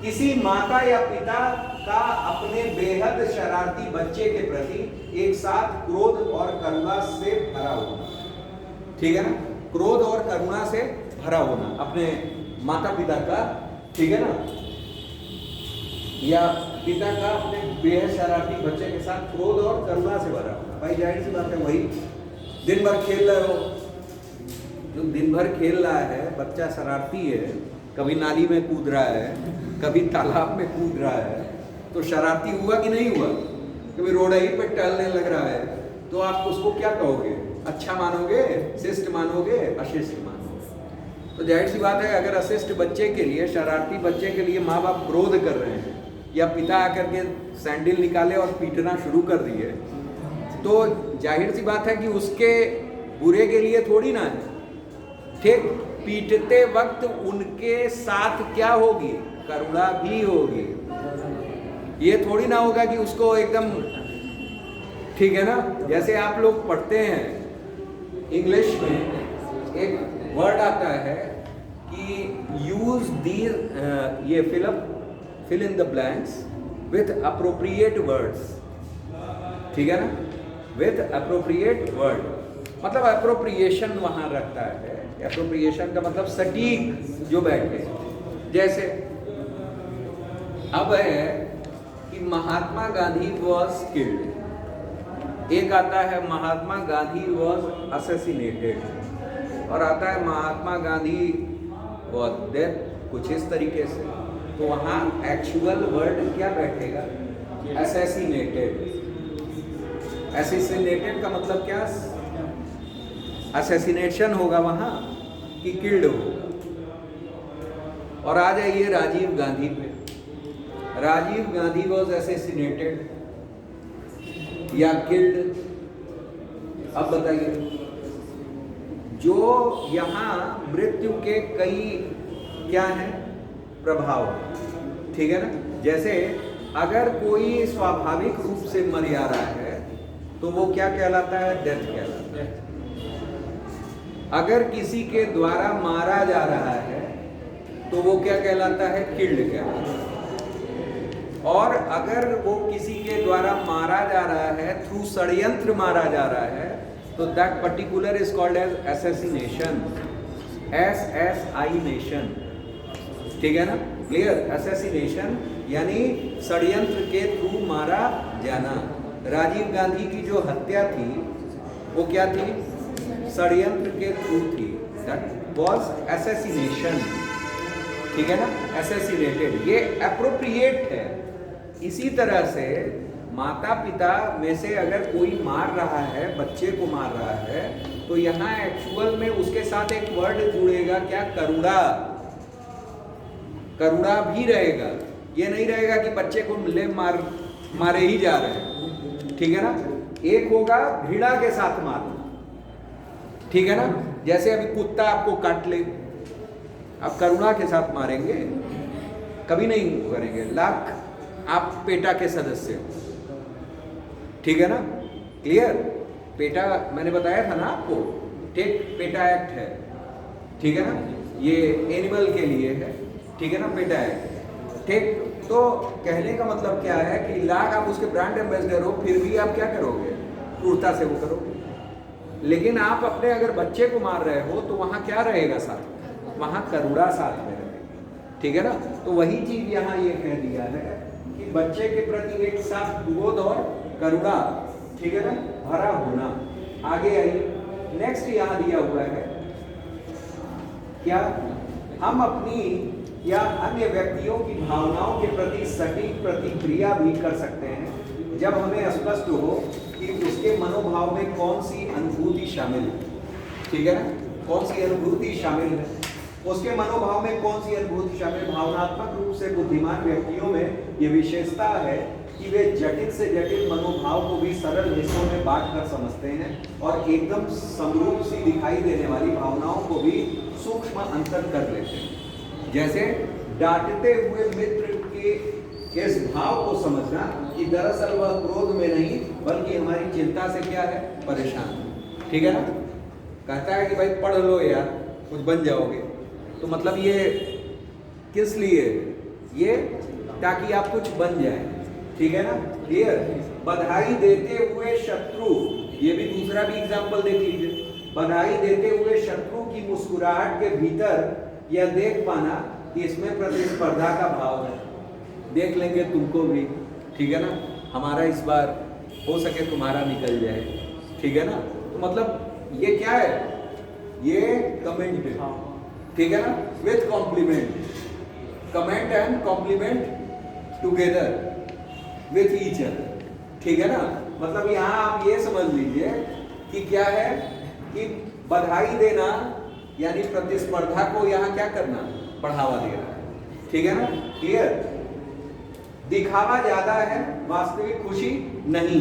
किसी माता या पिता का अपने बेहद शरारती बच्चे के प्रति एक साथ क्रोध और करुणा से भरा होना। ठीक है ना, क्रोध और करुणा से भरा होना अपने माता पिता का, ठीक है ना, या पिता का अपने बेहद शरारती बच्चे के साथ क्रोध और करुणा से भरा होना। भाई जाहिर सी बात है, वही दिन भर खेल रहे हो, जो दिन भर खेल रहा है बच्चा शरारती है, कभी नाली में कूद रहा है, कभी तालाब में कूद रहा है, तो शरारती हुआ कि नहीं हुआ। कभी रोडाई पे टहलने लग रहा है, तो आप उसको क्या कहोगे, अच्छा मानोगे, शिष्ट मानोगे, अशिष्ट मानोगे। तो जाहिर सी बात है, अगर अशिष्ट बच्चे के लिए, शरारती बच्चे के लिए माँ बाप क्रोध कर रहे हैं, या पिता आकर के सैंडल निकाले और पीटना शुरू कर दिए, तो जाहिर सी बात है कि उसके बुरे के लिए थोड़ी ना है। ठीक, पीटते वक्त उनके साथ क्या होगी, करुणा भी होगी। ये थोड़ी ना होगा कि उसको एकदम ठीक है ना। जैसे आप लोग पढ़ते हैं इंग्लिश में एक वर्ड आता है कि यूज दी ये fill in the blanks with appropriate words, ठीक है ना, विथ अप्रोप्रिएट वर्ड, मतलब अप्रोप्रिएशन वहां रखता है। अप्रोप्रिएशन का मतलब सटीक जो बैठे। जैसे अब है कि महात्मा गांधी वॉज किल्ड, एक आता है महात्मा गांधी वॉज असैसिनेटेड, और आता है महात्मा गांधी वॉज डेड, कुछ इस तरीके से। तो वहाँ एक्चुअल वर्ड क्या बैठेगा? असैसिनेटेड। असैसिनेटेड का मतलब क्या? असैसिनेशन होगा वहाँ कि किल्ड होगा। और आ जाइए राजीव गांधी पे। राजीव गांधी वॉज असैसिनेटेड या किल्ड। अब बताइए, जो यहाँ मृत्यु के कई क्या हैं? प्रभाव, ठीक है ना। जैसे अगर कोई स्वाभाविक रूप से मर जा रहा है तो वो क्या कहलाता है? डेथ कहलाता है। अगर किसी के द्वारा मारा जा रहा है तो वो क्या कहलाता है? किल्ड कहलाता है। और अगर वो किसी के द्वारा मारा जा रहा है, थ्रू षड्यंत्र मारा जा रहा है, तो that particular is called as assassination, SSI, ठीक है ना, क्लियर। असैसिनेशन यानी षड्यंत्र के थ्रू मारा जाना। राजीव गांधी की जो हत्या थी वो क्या थी? षड्यंत्र के थ्रू थी, दैट वाज असैसिनेशन, ठीक है ना, असैसिनेटेड। ये एप्रोप्रिएट है। इसी तरह से माता पिता में से अगर कोई मार रहा है, बच्चे को मार रहा है, तो यहाँ एक्चुअल में उसके साथ एक वर्ड जुड़ेगा, क्या? करुणा। करुणा भी रहेगा। ये नहीं रहेगा कि बच्चे को ले मारे ही जा रहे हैं, ठीक है ना। एक होगा घृणा के साथ मारना, ठीक है ना। जैसे अभी कुत्ता आपको काट ले, आप करुणा के साथ मारेंगे? कभी नहीं करेंगे। लाख आप पेटा के सदस्य हो, ठीक है ना, क्लियर। पेटा मैंने बताया था ना आपको, टेक पेटा एक्ट है, ठीक है ना, ये एनिमल के लिए है, ठीक है ना, पेटा एक्ट। ठीक, तो कहने का मतलब क्या है कि लाख आप उसके ब्रांड एम्बेसडर हो, फिर भी आप क्या करोगे? क्रूरता से वो करोगे। लेकिन आप अपने अगर बच्चे को मार रहे हो तो वहाँ क्या रहेगा साथ? वहाँ करुणा साथ में रहेगी, ठीक है ना। तो वही चीज यहाँ ये कह दिया है कि बच्चे के प्रति एक साथ बोध और करुणा, ठीक है ना, भरा होना। आगे आइए, नेक्स्ट यहाँ दिया हुआ है क्या? हम अपनी या अन्य व्यक्तियों की भावनाओं के प्रति सटीक प्रतिक्रिया भी कर सकते हैं जब हमें स्पष्ट हो कि उसके मनोभाव में कौन सी अनुभूति शामिल है, ठीक है ना, कौन सी अनुभूति शामिल है, उसके मनोभाव में कौन सी अनुभूति शामिल। भावनात्मक रूप से बुद्धिमान व्यक्तियों में ये विशेषता है कि वे जटिल से जटिल मनोभाव को भी सरल हिस्सों में बांटकर समझते हैं और एकदम समरूप सी दिखाई देने वाली भावनाओं को भी सूक्ष्म अंतर कर लेते हैं। जैसे डांटते हुए मित्र के इस भाव को समझना कि दरअसल वह क्रोध में नहीं बल्कि हमारी चिंता से क्या है? परेशान, ठीक है ना। कहता है कि भाई पढ़ लो यार, कुछ बन जाओगे। तो मतलब ये किस लिए? ये ताकि आप कुछ बन जाए, ठीक है ना, क्लियर। बधाई देते हुए शत्रु, ये भी दूसरा भी एग्जाम्पल देख लीजिए। बधाई देते हुए शत्रु की मुस्कुराहट के भीतर यह देख पाना कि इसमें प्रतिस्पर्धा का भाव है। देख लेंगे तुमको भी, ठीक है ना, हमारा इस बार हो सके तुम्हारा निकल जाए, ठीक है ना। तो मतलब ये क्या है? ये कमेंट, ठीक है ना, with compliment, comment and compliment together with each other, ठीक है ना। मतलब यहाँ आप ये समझ लीजिए कि क्या है कि बधाई देना यानी प्रतिस्पर्धा को यहाँ क्या करना? बढ़ावा दे रहा है, ठीक है ना, क्लियर। दिखावा ज्यादा है, वास्तविक खुशी नहीं,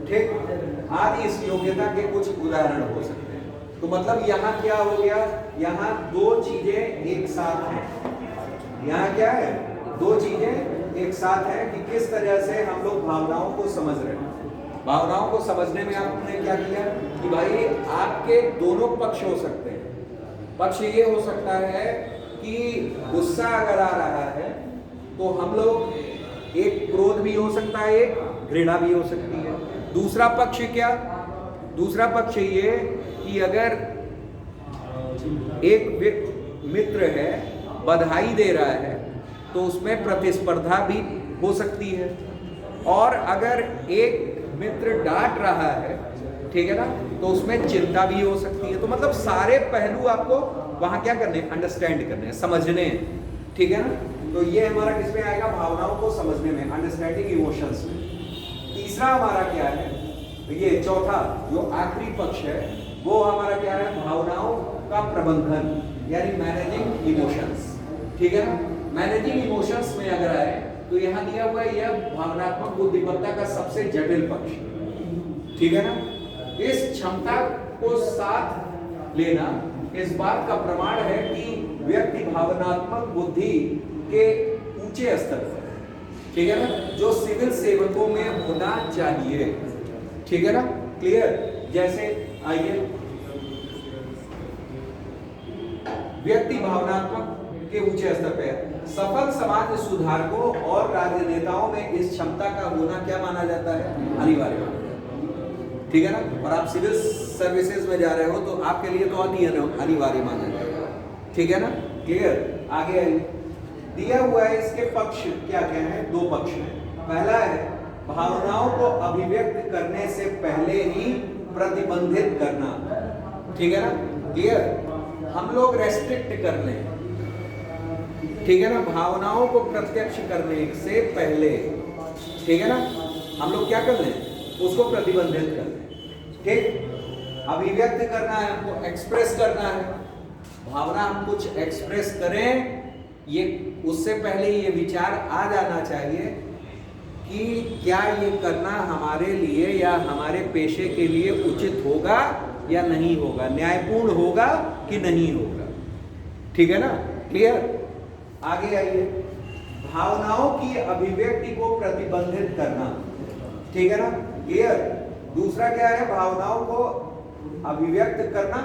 ठीक। आदि इस योग्यता के कुछ उदाहरण हो सकते हैं। तो मतलब यहाँ क्या हो गया? यहाँ दो चीजें एक साथ हैं। यहाँ क्या है? दो चीजें एक साथ है कि किस तरह से हम लोग भावनाओं को समझ रहे हैं, भावनाओं को समझने में आपने क्या किया कि भाई आपके दोनों पक्ष हो सकते हैं। पक्ष ये हो सकता है कि गुस्सा अगर आ रहा है तो हम लोग एक क्रोध भी हो सकता है, एक घृणा भी हो सकती है। दूसरा पक्ष क्या? दूसरा पक्ष ये कि अगर एक मित्र है बधाई दे रहा है तो उसमें प्रतिस्पर्धा भी हो सकती है, और अगर एक मित्र डांट रहा है, ठीक है ना, तो उसमें चिंता भी हो सकती है। तो मतलब सारे पहलू आपको वहां क्या करने, अंडरस्टैंड करने हैं, समझने हैं, ठीक है ना। तो ये हमारा किसमें आएगा? भावनाओं को समझने में, अंडरस्टैंडिंग इमोशंस में। तीसरा हमारा क्या है? तो ये चौथा जो आखिरी पक्ष है वो हमारा क्या है? भावनाओं का प्रबंधन, यानी मैनेजिंग इमोशंस, ठीक है ना। मैनेजिंग इमोशंस में अगर आए तो यहां दिया हुआ है यह भावनात्मक बुद्धिमत्ता का सबसे जटिल पक्ष, ठीक है ना। इस क्षमता को साथ लेना इस बात का प्रमाण है कि व्यक्ति भावनात्मक बुद्धि के ऊंचे स्तर पर, ठीक है ना, जो सिविल सेवकों में होना चाहिए, ठीक है ना। क्लियर? जैसे आइए, व्यक्ति भावनात्मक के ऊंचे स्तर पर, सफल समाज सुधारकों और राजनेताओं में इस क्षमता का होना क्या माना जाता है? अनिवार्य माना जाता है, ठीक है ना। और आप सिविल सर्विसेज में जा रहे हो तो आपके लिए तो अनिवार्य माना जाएगा, ठीक है ना। क्लियर? आगे आइए, दिया हुआ है इसके पक्ष क्या क्या है? दो पक्ष हैं। पहला है भावनाओं को अभिव्यक्त करने से पहले ही प्रतिबंधित करना, ठीक है ना। क्लियर? हम लोग रेस्ट्रिक्ट कर लें, ठीक है ना, भावनाओं को प्रत्यक्ष करने से पहले, ठीक है ना, हम लोग क्या कर लें? उसको प्रतिबंधित कर लें, ठीक। अभिव्यक्त करना है हमको, एक्सप्रेस करना है, भावना हम कुछ एक्सप्रेस करें, ये उससे पहले ये विचार आ जाना चाहिए कि क्या ये करना हमारे लिए या हमारे पेशे के लिए उचित होगा या नहीं होगा, न्यायपूर्ण होगा कि नहीं होगा, ठीक है ना। क्लियर? आगे आइए, भावनाओं की अभिव्यक्ति को प्रतिबंधित करना, ठीक है ना। क्लियर? दूसरा क्या है? भावनाओं को अभिव्यक्त करना,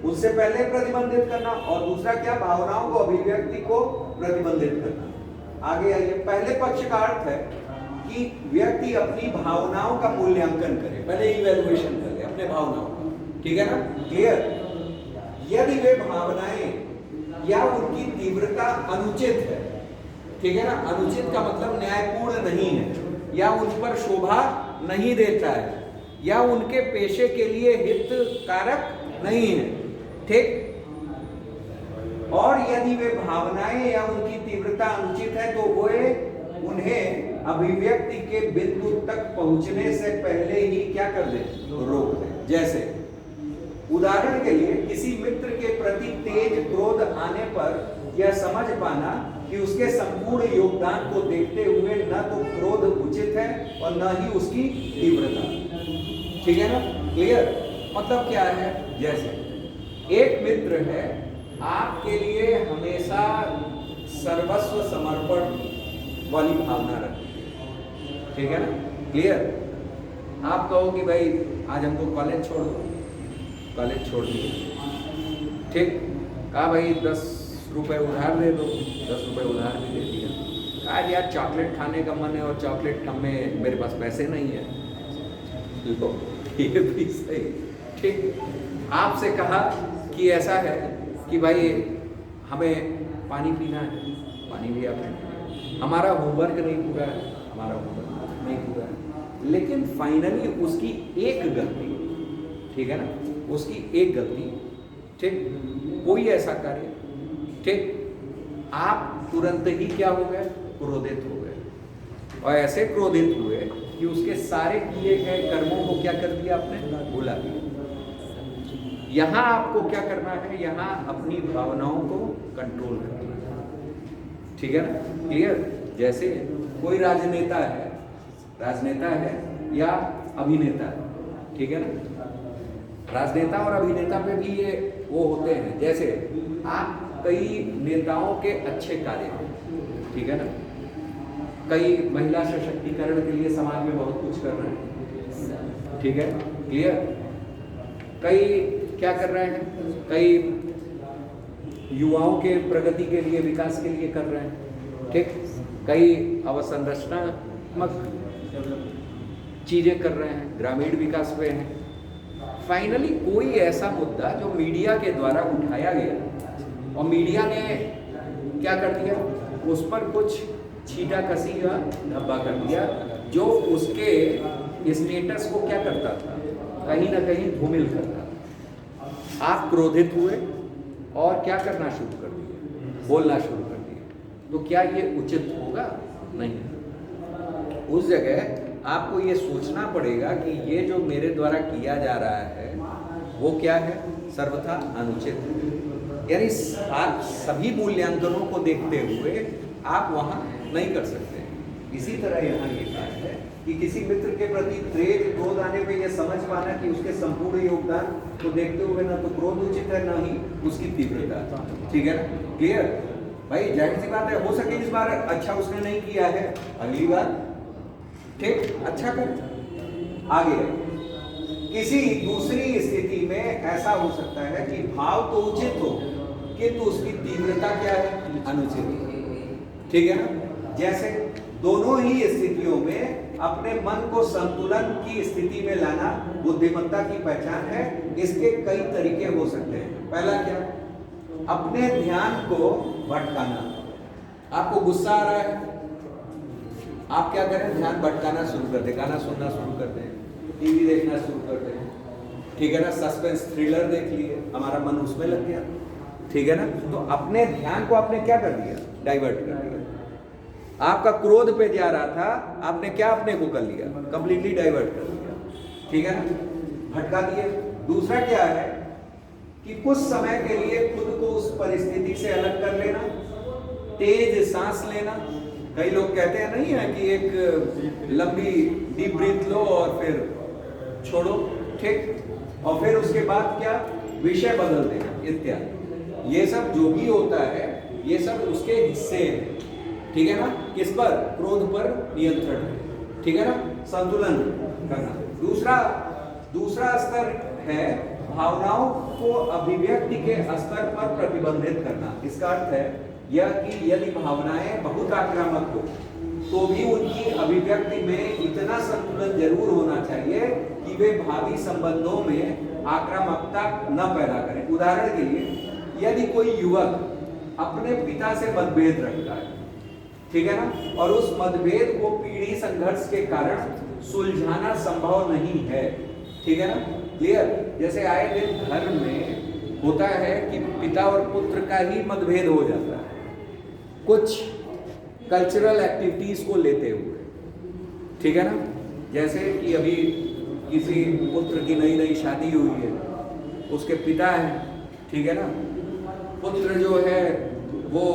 उससे पहले प्रतिबंधित करना, और दूसरा क्या? भावनाओं को अभिव्यक्ति को प्रतिबंधित करना। आगे आइए, पहले पक्ष का अर्थ है कि व्यक्ति अपनी भावनाओं का मूल्यांकन करे, पहले इवैल्यूएशन करे अपने भावनाओं का, ठीक है ना। क्लियर? यदि वे भावनाएं या उनकी तीव्रता अनुचित है, ठीक है ना, अनुचित का मतलब न्यायपूर्ण नहीं है, या उन पर शोभा नहीं देता है, या उनके पेशे के लिए हितकारक नहीं है, ठीक। और यदि वे भावनाएं या उनकी तीव्रता अनुचित है तो वे उन्हें अभिव्यक्ति के बिंदु तक पहुंचने से पहले ही क्या कर दे? रोक दे। जैसे उदाहरण के लिए किसी मित्र के प्रति तेज क्रोध आने पर यह समझ पाना कि उसके संपूर्ण योगदान को देखते हुए न तो क्रोध उचित है और न ही उसकी तीव्रता, ठीक है ना। क्लियर? मतलब क्या है? जैसे एक मित्र है, आपके लिए हमेशा सर्वस्व समर्पण वाली भावना रखती है, ठीक है ना। क्लियर? आप कहो कि भाई आज हमको कॉलेज छोड़ दो, कॉलेज छोड़ दिए, ठीक। कहा भाई 10 रुपए उधार दे दो, 10 रुपए उधार भी दे दिया। कहा यार चॉकलेट खाने का मन है और चॉकलेट में मेरे पास पैसे नहीं है, लो ये भी सही, ठीक। आपसे कहा कि ऐसा है कि भाई हमें पानी पीना है, पानी भी आपने, हमारा होमवर्क नहीं पूरा है, हमारा होमवर्क नहीं पूरा है, लेकिन फाइनली उसकी एक गलती, ठीक है ना, उसकी एक गलती, ठीक, कोई ऐसा कार्य, ठीक, आप तुरंत ही क्या हो गए? क्रोधित हो गए, और ऐसे क्रोधित हुए कि उसके सारे किए गए कर्मों को क्या कर दिया आपने? भुला दिया। यहां आपको क्या करना है? यहां अपनी भावनाओं को कंट्रोल करना है, ठीक है ना। क्लियर? जैसे कोई राजनेता है या अभिनेता है, ठीक है ना। राजनेता और अभिनेता पे भी ये वो होते हैं, जैसे आप कई नेताओं के अच्छे कार्य हैं, ठीक है ना, कई महिला सशक्तिकरण के लिए समाज में बहुत कुछ कर रहे हैं, ठीक है, क्लियर। कई क्या कर रहे हैं, कई युवाओं के प्रगति के लिए, विकास के लिए कर रहे हैं, ठीक। कई अवसंरचनात्मक चीजें कर रहे हैं, ग्रामीण विकास पे हैं। फाइनली कोई ऐसा मुद्दा जो मीडिया के द्वारा उठाया गया और मीडिया ने क्या कर दिया, उस पर कुछ छीटा कसी या धब्बा कर दिया, जो उसके स्टेटस को क्या करता था, कहीं ना कहीं धूमिल करता था। आप क्रोधित हुए और क्या करना शुरू कर दिए, बोलना शुरू कर दिए, तो क्या ये उचित होगा? नहीं। उस जगह आपको ये सोचना पड़ेगा कि ये जो मेरे द्वारा किया जा रहा है वो क्या है, सर्वथा अनुचित है। यानी सभी मूल्यांकनों को देखते हुए आप वहाँ नहीं कर सकते। इसी तरह यहाँ ये कहा है कि किसी मित्र के प्रति द्वेष, क्रोध आने पे यह समझ पाना कि उसके संपूर्ण योगदान को देखते हुए ना तो क्रोध उचित है, ना ही उसकी तीव्रता। ठीक है ना, क्लियर भाई? जाहिर सी बात है, हो सके इस बार अच्छा उसने नहीं किया है, अगली बार ठीक अच्छा कर। आगे किसी दूसरी स्थिति में ऐसा हो सकता है कि भाव तो उचित हो किंतु उसकी तीव्रता क्या है, अनुचित। ठीक है ना? जैसे दोनों ही स्थितियों में अपने मन को संतुलन की स्थिति में लाना बुद्धिमत्ता की पहचान है। इसके कई तरीके हो सकते हैं। पहला क्या, अपने ध्यान को भटकाना। आपको गुस्सा आ रहा है, आप क्या करें, ध्यान भटकाना शुरू कर दें, गाना सुनना शुरू कर दें, टीवी देखना शुरू कर दें, ठीक है ना, सस्पेंस थ्रिलर देख लिए, हमारा मन उसमें लग गया, ठीक है ना। तो अपने ध्यान को आपने क्या कर दिया, डाइवर्ट कर दिया। आपका क्रोध पे जा रहा था, आपने क्या अपने को कर लिया, कंप्लीटली डाइवर्ट कर दिया, ठीक है ना, भटका दिए। दूसरा क्या है कि कुछ समय के लिए खुद को उस परिस्थिति से अलग कर लेना, तेज सांस लेना। कई लोग कहते हैं नहीं है कि एक लंबी डीप ब्रीथ लो और फिर छोड़ो, ठीक, और फिर उसके बाद क्या, विषय बदल देना इत्यादि। ये सब जो भी होता है ये सब उसके हिस्से हैं, ठीक है ना। किस पर, क्रोध पर नियंत्रण, ठीक है ना, संतुलन करना। दूसरा स्तर है भावनाओं को अभिव्यक्ति के स्तर पर प्रतिबंधित करना। इसका अर्थ है यह कि यदि भावनाएं बहुत आक्रामक हो तो भी उनकी अभिव्यक्ति में इतना संतुलन जरूर होना चाहिए कि वे भावी संबंधों में आक्रामकता न पैदा करें। उदाहरण के लिए, यदि कोई युवक अपने पिता से मतभेद रखता है, ठीक है ना, और उस मतभेद को पीढ़ी संघर्ष के कारण सुलझाना संभव नहीं है, ठीक है ना, क्लियर। जैसे आए दिन घर में होता है कि पिता और पुत्र का ही मतभेद हो जाता है कुछ कल्चरल एक्टिविटीज को लेते हुए, ठीक है ना। जैसे कि अभी किसी पुत्र की नई शादी हुई है, उसके पिता हैं, ठीक है ना, पुत्र जो है वो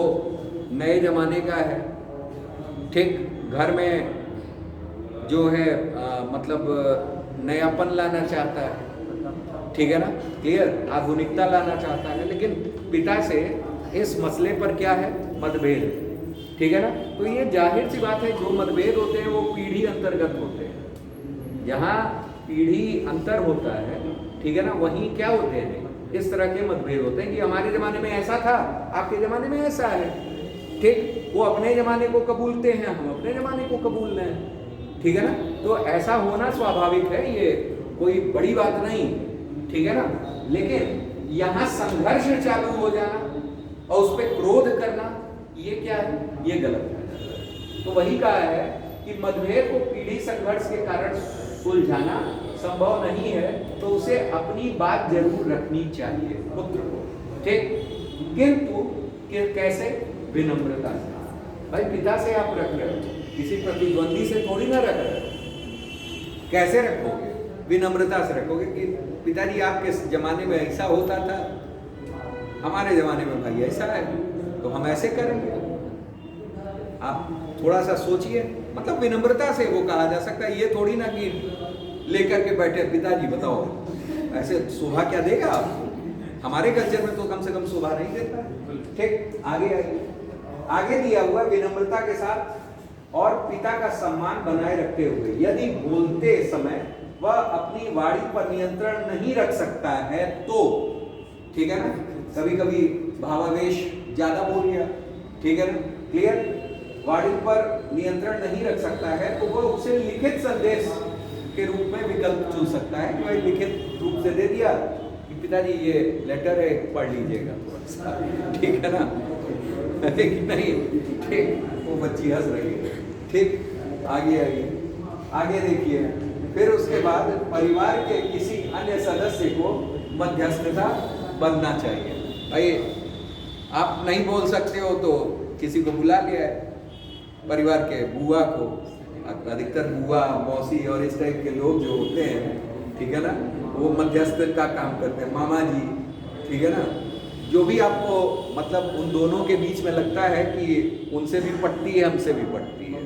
नए जमाने का है, ठीक, घर में जो है मतलब नयापन लाना चाहता है, ठीक है ना, क्लियर, आधुनिकता लाना चाहता है, लेकिन पिता से इस मसले पर क्या है, मतभेद, ठीक है ना। तो ये जाहिर सी बात है, जो मतभेद होते हैं वो पीढ़ी अंतर्गत होते हैं। जहाँ पीढ़ी अंतर होता है, ठीक है ना, वहीं क्या होते हैं, इस तरह के मतभेद होते हैं कि हमारे जमाने में ऐसा था, आपके जमाने में ऐसा है, ठीक। वो अपने जमाने को कबूलते हैं, हम अपने जमाने को कबूल लें, ठीक है ना। तो ऐसा होना स्वाभाविक है, ये कोई बड़ी बात नहीं, ठीक है ना। लेकिन यहाँ संघर्ष चालू हो जाना और उस पर क्रोध करना, ये क्या है, ये गलत है। तो वही कहा है कि मतभेद को पीढ़ी संघर्ष के कारण सुलझाना संभव नहीं है, तो उसे अपनी बात जरूर रखनी चाहिए पुत्र को, ठीक, किंतु कैसे, विनम्रता से। भाई पिता से आप रख रहे हो, किसी प्रतिद्वंदी से थोड़ी ना रख रहे हो। कैसे रखोगे, विनम्रता से रखोगे कि पिताजी आपके जमाने में ऐसा होता था, हमारे जमाने में भाई ऐसा है, तो हम ऐसे करेंगे। आप थोड़ा सा सोचिए, मतलब विनम्रता से वो कहा जा सकता है, ये थोड़ी ना कि लेकर के बैठे पिताजी बताओ, ऐसे शोभा क्या देगा आपको। हमारे कल्चर में तो कम से कम शोभा नहीं देता है, ठीक। आगे दिया हुआ विनम्रता के साथ और पिता का सम्मान बनाए रखते हुए, यदि बोलते समय वह अपनी वाणी पर नियंत्रण नहीं रख सकता है तो, ठीक है ना, कभी कभी भावावेश ज्यादा बोल गया, ठीक है ना, क्लियर, वाणी पर नियंत्रण नहीं रख सकता है तो वह उसे लिखित संदेश के रूप में विकल्प चुन सकता है कि भाई लिखित रूप से दे दिया कि पिताजी ये लेटर है, पढ़ लीजिएगा थोड़ा सा, ठीक है ना, लेकिन नहीं, ठीक, वो बच्ची हंस रही है, ठीक, आगे आगे देखिए, फिर उसके बाद परिवार के किसी अन्य सदस्य को मध्यस्थता बनना चाहिए। भाई आप नहीं बोल सकते हो तो किसी को बुला लिया है, परिवार के बुआ को, अधिकतर बुआ मौसी और इस टाइप के लोग जो होते हैं, ठीक है ना, वो मध्यस्थ का काम करते हैं, मामा जी, ठीक है ना, जो भी आपको मतलब उन दोनों के बीच में लगता है कि उनसे भी पटती है हमसे भी पटती है,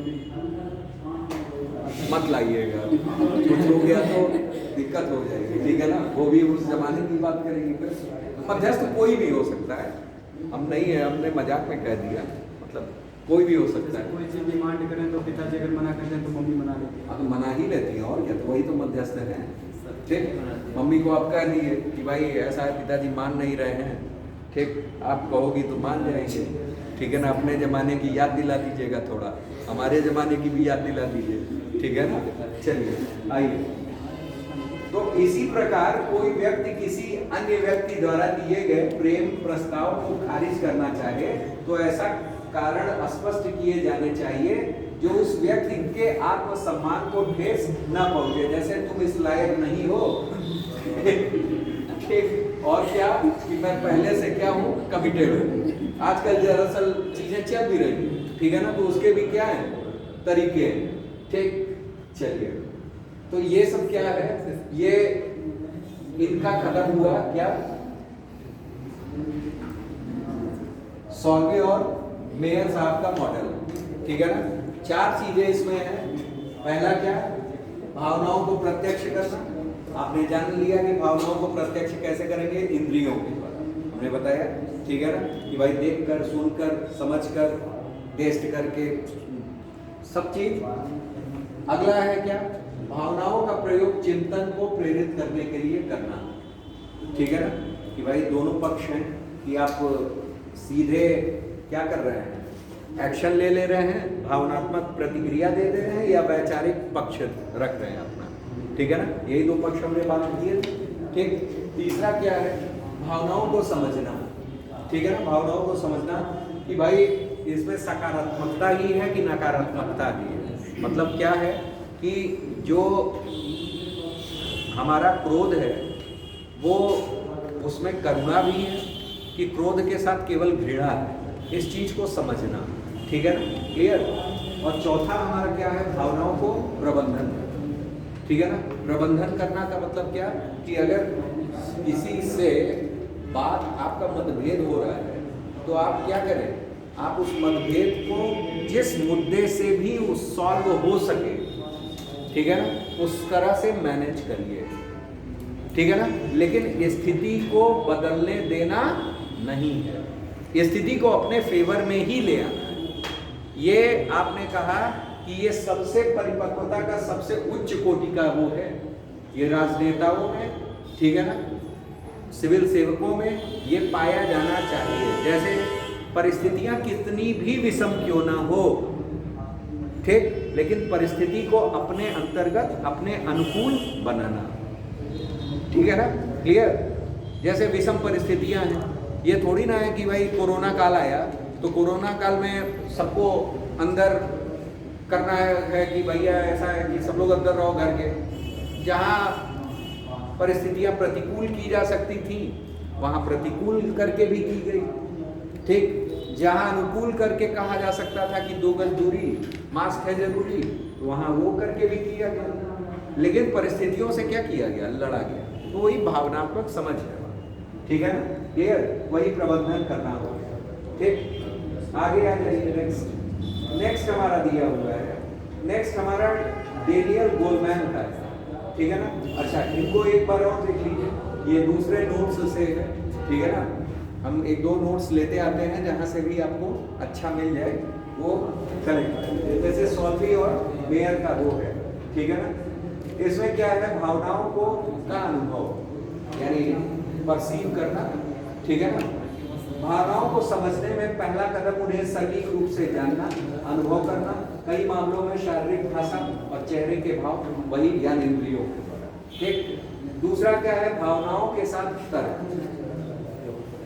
मत लाइएगा, कुछ हो गया तो दिक्कत हो जाएगी, ठीक है ना, वो भी उस जमाने की बात करेंगे। फिर मध्यस्थ कोई भी हो सकता है, हम नहीं है, हमने मजाक में कह दिया, मतलब कोई भी हो सकता है। कोई चीज डिमांड करें तो पिताजी अगर मना करते हैं तो मम्मी मना लेती है। अब मना ही लेती है और क्या, तो वही तो मध्यस्थ है, ठीक, मम्मी को आप कह दिए कि भाई ऐसा है पिताजी मान नहीं रहे हैं, ठीक, आप कहोगी तो मान जाएंगे, ठीक है ना, अपने ज़माने की याद दिला दीजिएगा, थोड़ा हमारे ज़माने की भी याद दिला दीजिए, ठीक है ना। चलिए आइए, तो इसी प्रकार कोई व्यक्ति किसी अन्य व्यक्ति द्वारा दिए गए प्रेम प्रस्ताव को खारिज करना चाहे तो ऐसा कारण स्पष्ट किए जाने चाहिए जो उस व्यक्ति के आत्मसम्मान को ठेस न पहुंचे, जैसे तुम इस लायक नहीं हो, ठीक, और क्या कि मैं पहले से क्या हूँ, कमिटेड हूँ। आजकल दरअसल चीजें चल भी रही, ठीक है ना, तो उसके भी क्या है तरीके, ठीक। चलिए, तो ये सब क्या है, ये इनका खत्म हुआ क्या, सॉल्वे और मेयर साहब का मॉडल, ठीक है ना। 4 चीजें इसमें है। पहला क्या, भावनाओं को प्रत्यक्ष करना, आपने जान लिया कि भावनाओं को प्रत्यक्ष कैसे करेंगे, इंद्रियों के द्वारा, हमने बताया, ठीक है ना, कि भाई देखकर, सुनकर, समझकर, टेस्ट करके, सब चीज। अगला है क्या, भावनाओं का प्रयोग चिंतन को प्रेरित करने के लिए करना, ठीक है ना, कि भाई दोनों पक्ष हैं, कि आप सीधे क्या कर रहे हैं, एक्शन ले रहे हैं, भावनात्मक प्रतिक्रिया दे रहे हैं, या वैचारिक पक्ष रख रहे हैं अपना, ठीक है ना, यही 2 पक्ष हमने बात किए, ठीक। तीसरा क्या है, भावनाओं को समझना, ठीक है ना, भावनाओं को समझना कि भाई इसमें सकारात्मकता ही है कि नकारात्मकता ही है। मतलब क्या है कि जो हमारा क्रोध है वो उसमें करुणा भी है कि क्रोध के साथ केवल घृणा है, इस चीज को समझना, ठीक है ना, क्लियर। और चौथा हमारा क्या है, भावनाओं को प्रबंधन, ठीक है ना। प्रबंधन करना का मतलब क्या कि अगर किसी से बात आपका मतभेद हो रहा है तो आप क्या करें, आप उस मतभेद को जिस मुद्दे से भी उस सॉल्व हो सके, ठीक है ना, उस तरह से मैनेज करिए, ठीक है ना, लेकिन स्थिति को बदलने देना नहीं है, स्थिति को अपने फेवर में ही ले आना है। ये आपने कहा कि ये सबसे परिपक्वता का सबसे उच्च कोटि का वो है, ये राजनेताओं में, ठीक है ना, सिविल सेवकों में ये पाया जाना चाहिए। जैसे परिस्थितियां कितनी भी विषम क्यों ना हो, ठीक, लेकिन परिस्थिति को अपने अंतर्गत अपने अनुकूल बनाना, ठीक है ना, क्लियर। जैसे विषम परिस्थितियां हैं, ये थोड़ी ना है कि भाई कोरोना काल आया तो कोरोना काल में सबको अंदर करना है कि भैया ऐसा है कि सब लोग अंदर रहो घर के। जहाँ परिस्थितियां प्रतिकूल की जा सकती थी वहाँ प्रतिकूल करके भी की गई, ठीक। जहाँ अनुकूल करके कहा जा सकता था कि 2 गज दूरी, मास्क है जरूरी, वहाँ वो करके भी किया गया, लेकिन परिस्थितियों से क्या किया गया, लड़ा गया। तो वही भावनात्मक समझ है, ठीक है ना, क्लियर, वही प्रबंधन करना होगा, ठीक। आगे आ जाइए, नेक्स्ट हमारा दिया हुआ है, नेक्स्ट हमारा डेनियल गोलमैन का है, ठीक है ना। अच्छा, इनको एक बार और देख लीजिए, ये दूसरे नोट्स से है, ठीक है ना, हम 1-2 नोट्स लेते आते हैं जहाँ से भी आपको अच्छा मिल जाए वो करें। जैसे सॉल्वी और मेयर का वो है, ठीक है ना, इसमें क्या है, भावनाओं को का अनुभव यानी परसीव करना, ठीक है ना। भावनाओं को समझने में पहला कदम उन्हें सटीक रूप से जानना, अनुभव करना, कई मामलों में शारीरिक भाषा और चेहरे के भाव वही ज्ञान इंद्रियों के द्वारा, ठीक। दूसरा क्या है, भावनाओं के साथ तर्क,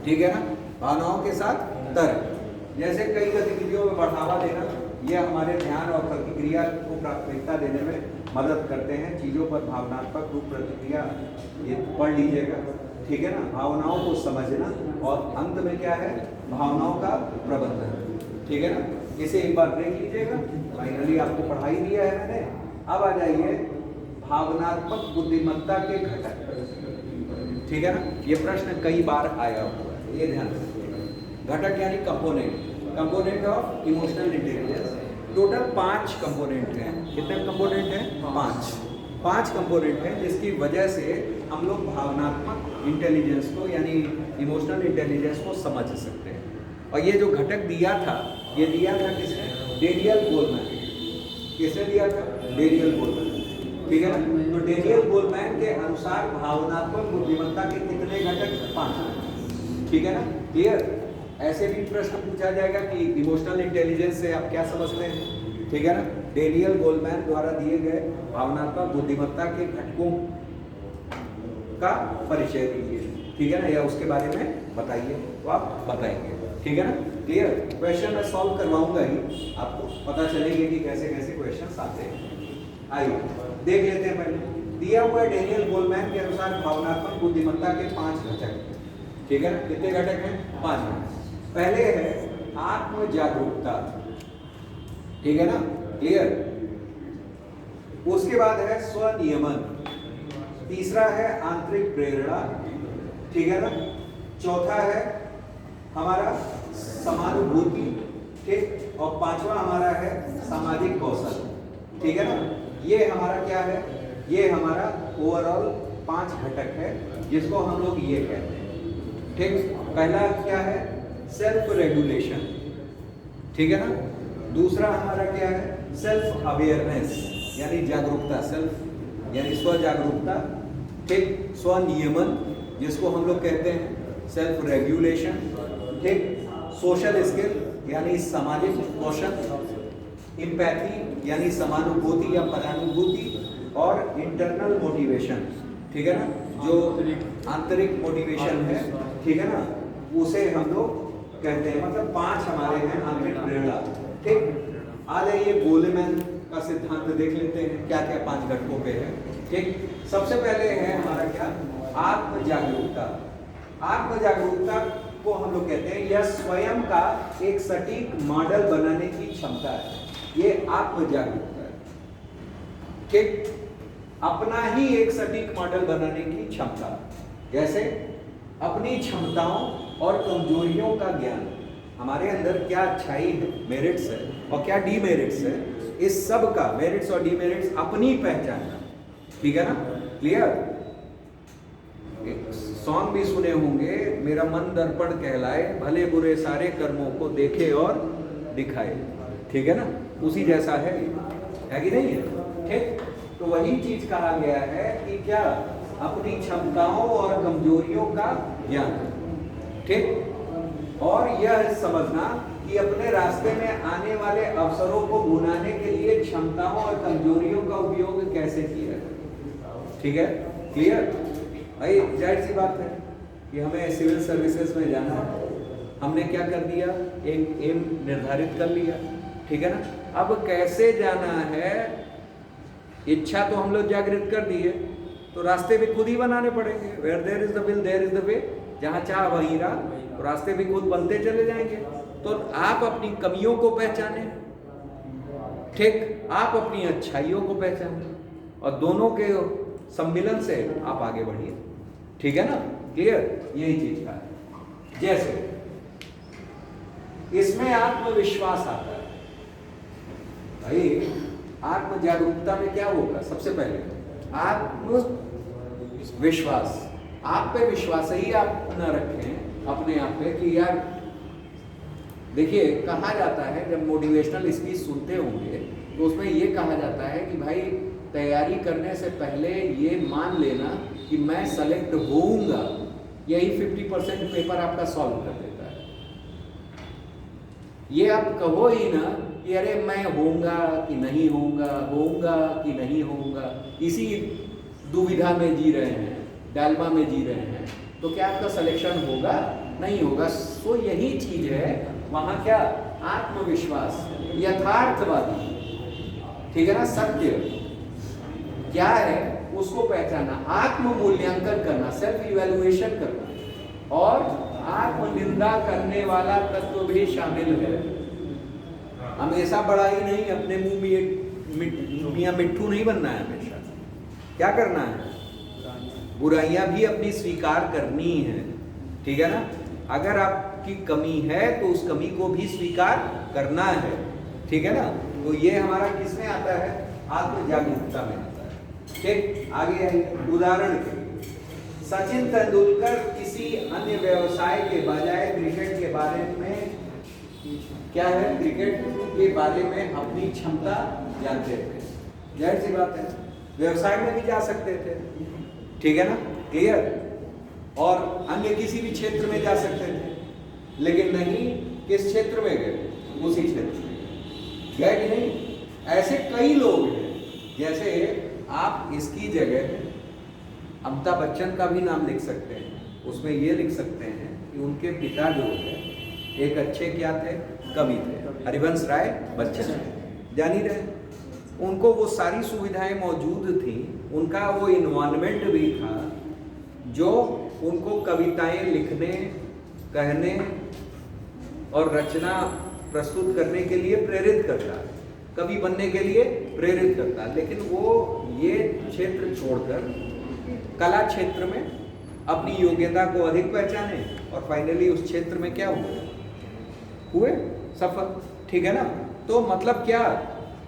ठीक है ना, भावनाओं के साथ तर्क। जैसे कई गतिविधियों में बढ़ावा देना, यह हमारे ध्यान और प्रतिक्रिया को प्राथमिकता देने में मदद करते हैं। चीज़ों पर भावनात्मक रूप प्रतिक्रिया, ये पढ़ लीजिएगा, ठीक है ना। भावनाओं को समझना और अंत में क्या है, भावनाओं का प्रबंधन, ठीक है ना। इसे एक बार देख लीजिएगा, फाइनली आपको पढ़ाई दिया है मैंने। अब आ जाइए भावनात्मक बुद्धिमत्ता के घटक, ठीक है ना। ये प्रश्न कई बार आया हुआ है, ये ध्यान रखिएगा। घटक यानी component of emotional intelligence. Total 5 component हैं। कितने कंपोनेंट हैं? 5 कंपोनेंट हैं, जिसकी वजह से हम लोग भावनात्मक इंटेलिजेंस को यानी इमोशनल इंटेलिजेंस को समझ सकते हैं। और ये जो घटक दिया था, ये दिया था किसने? Daniel Goleman. किसने दिया था? डेनियल गोलमैन, ठीक है ना। तो डेनियल गोलमैन के अनुसार भावनात्मक बुद्धिमत्ता के कितने घटक? 5, ठीक है ना। क्लियर? ऐसे भी प्रश्न पूछा जाएगा कि इमोशनल इंटेलिजेंस से आप क्या समझते हैं, ठीक है ना। डेनियल गोलमैन द्वारा दिए गए भावनात्मक बुद्धिमत्ता के घटकों का परिचय दीजिए, ठीक है ना, या उसके बारे में बताइए, तो आप बताएंगे, ठीक है ना। क्लियर? क्वेश्चन मैं सॉल्व करवाऊंगा ही, आपको पता चलेगा कि कैसे कैसे क्वेश्चन आते हैं। आइए देख लेते हैं। पहले दिया हुआ है डेनियल गोलमैन के अनुसार भावनात्मक बुद्धिमत्ता के 5 घटक, ठीक है ना। कितने घटक हैं? 5 घटक। पहले है आत्म जागरूकता, ठीक है ना। क्लियर? उसके बाद है स्वनियमन। तीसरा है आंतरिक प्रेरणा, ठीक है ना। चौथा है हमारा समानुभूति, ठीक। और 5वां हमारा है सामाजिक कौशल, ठीक है ना। ये हमारा क्या है? ये हमारा ओवरऑल 5 घटक है, जिसको हम लोग ये कहते हैं, ठीक। पहला क्या है? सेल्फ रेगुलेशन, ठीक है ना। दूसरा हमारा क्या है? सेल्फ अवेयरनेस यानी जागरूकता, सेल्फ यानी स्व जागरूकता, ठीक। स्वनियमन जिसको हम लोग कहते हैं सेल्फ रेगुलेशन, ठीक। सोशल स्किल यानी सामाजिक कौशल, इम्पैथी यानी समानुभूति या परानुभूति, और इंटरनल मोटिवेशन, ठीक है ना, जो आंतरिक मोटिवेशन है, ठीक है ना, उसे हम लोग कहते हैं। मतलब 5 हमारे हैं। आंतरिक प्रेरणा, ठीक। आ जाइए गोलेमैन का सिद्धांत देख लेते हैं, क्या क्या 5 घटकों पे है, ठीक। सबसे पहले है हमारा क्या? आत्म जागरूकता। आत्म जागरूकता को हम लोग कहते हैं यह स्वयं का एक सटीक मॉडल बनाने की क्षमता है। ये आत्म जागरूकता है, ठीक। अपना ही एक सटीक मॉडल बनाने की क्षमता, जैसे अपनी क्षमताओं और कमजोरियों का ज्ञान, हमारे अंदर क्या अच्छाई है, मेरिट्स है, और क्या डीमेरिट्स है, इस सब का मेरिट्स और डीमेरिट्स अपनी पहचानना, ठीक है ना। क्लियर? एक सॉन्ग भी सुने होंगे, मेरा मन दर्पण कहलाए, भले बुरे सारे कर्मों को देखे और दिखाए, ठीक है ना। उसी जैसा है कि नहीं है, ठीक। तो वही चीज कहा गया है कि क्या? अपनी क्षमताओं और कमजोरियों का ज्ञान, ठीक। और यह समझना कि अपने रास्ते में आने वाले अवसरों को भुनाने के लिए क्षमताओं और कमजोरियों का उपयोग कैसे किया है, ठीक है। क्लियर? भाई जाहिर सी बात है कि हमें सिविल सर्विसेज में जाना है, हमने क्या कर दिया? एक एम निर्धारित कर लिया, ठीक है ना। अब कैसे जाना है, इच्छा तो हम लोग जागृत कर दिए, तो रास्ते भी खुद ही बनाने पड़ेंगे। Where there is the will there is the way, जहाँ चाह वहीं राह, तो रास्ते भी खुद बनते चले जाएंगे। तो आप अपनी कमियों को पहचाने, ठीक। आप अपनी अच्छाइयों को पहचाने, और दोनों के सम्मिलन से आप आगे बढ़िए, ठीक है ना। क्लियर? यही चीज का है। जैसे इसमें आत्मविश्वास आता है। भाई आत्म जागरूकता में क्या होगा? सबसे पहले आत्मविश्वास। आप पे विश्वास ही आप न रखें अपने आप पे कि यार, देखिए कहा जाता है, जब मोटिवेशनल स्पीच सुनते होंगे तो उसमें ये कहा जाता है कि भाई तैयारी करने से पहले ये मान लेना कि मैं सेलेक्ट होऊंगा, यही 50% पेपर आपका सॉल्व कर देता है। ये आप कहो ही ना कि अरे मैं होऊंगा कि नहीं होऊंगा, होऊंगा कि नहीं होऊंगा, इसी दुविधा में जी रहे हैं, डालमा में जी रहे हैं, तो क्या आपका सिलेक्शन होगा? नहीं होगा। सो यही चीज है वहाँ, क्या आत्मविश्वास, यथार्थवादी, ठीक है ना, सत्य क्या है उसको पहचानना, आत्म मूल्यांकन करना, सेल्फ इवैल्यूएशन करना, और आत्मनिंदा करने वाला तत्व भी शामिल है। हमेशा बड़ा ही नहीं, अपने मुंह में मियां मिट्ठू नहीं बनना है, हमेशा क्या करना है, बुराइयां भी अपनी स्वीकार करनी है, ठीक है ना। अगर आपकी कमी है तो उस कमी को भी स्वीकार करना है, ठीक है ना। तो ये हमारा किसमें आता है? आत्म जागरूकता में आता है। ठीक, आगे आइए। उदाहरण के लिए सचिन तेंदुलकर किसी अन्य व्यवसाय के बजाय क्रिकेट के बारे में क्या है, क्रिकेट के बारे में अपनी क्षमता जानते थे। जाहिर सी बात है, व्यवसाय में भी जा सकते थे, ठीक है ना, क्लियर, और अन्य किसी भी क्षेत्र में जा सकते थे, लेकिन नहीं, किस क्षेत्र में गए? उसी क्षेत्र में गए कि नहीं? ऐसे कई लोग हैं, जैसे आप इसकी जगह अमिताभ बच्चन का भी नाम लिख सकते हैं, उसमें ये लिख सकते हैं कि उनके पिता जो है एक अच्छे क्या थे, कवि थे, हरिवंश राय बच्चन, जान ही रहे। उनको वो सारी सुविधाएं मौजूद थी, उनका वो इन्वायरमेंट भी था जो उनको कविताएं लिखने, कहने और रचना प्रस्तुत करने के लिए प्रेरित करता, कवि बनने के लिए प्रेरित करता। लेकिन वो ये क्षेत्र छोड़कर कला क्षेत्र में अपनी योग्यता को अधिक पहचाने और फाइनली उस क्षेत्र में क्या हुए सफल, ठीक है ना। तो मतलब क्या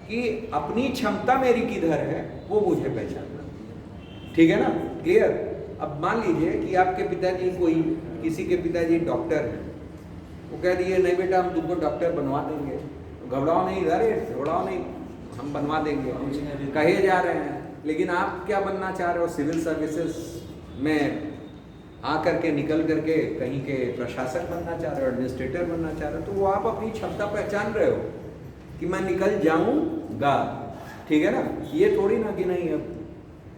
कि अपनी क्षमता मेरी किधर है वो मुझे पहचानना, ठीक है ना, क्लियर। अब मान लीजिए कि आपके पिताजी, कोई किसी के पिताजी डॉक्टर हैं, वो कह दिए नहीं बेटा हम तुमको डॉक्टर बनवा देंगे, घबराओ नहीं, अरे घबराओ नहीं, हम बनवा देंगे, कहे जा रहे हैं। लेकिन आप क्या बनना चाह रहे हो? सिविल सर्विसेज में आकर के निकल करके कहीं के प्रशासक बनना चाह रहे हो, एडमिनिस्ट्रेटर बनना चाह रहे हो, तो वो आप अपनी क्षमता पहचान रहे हो कि मैं निकल जाऊंगा, ठीक है ना। ये थोड़ी ना कि नहीं अब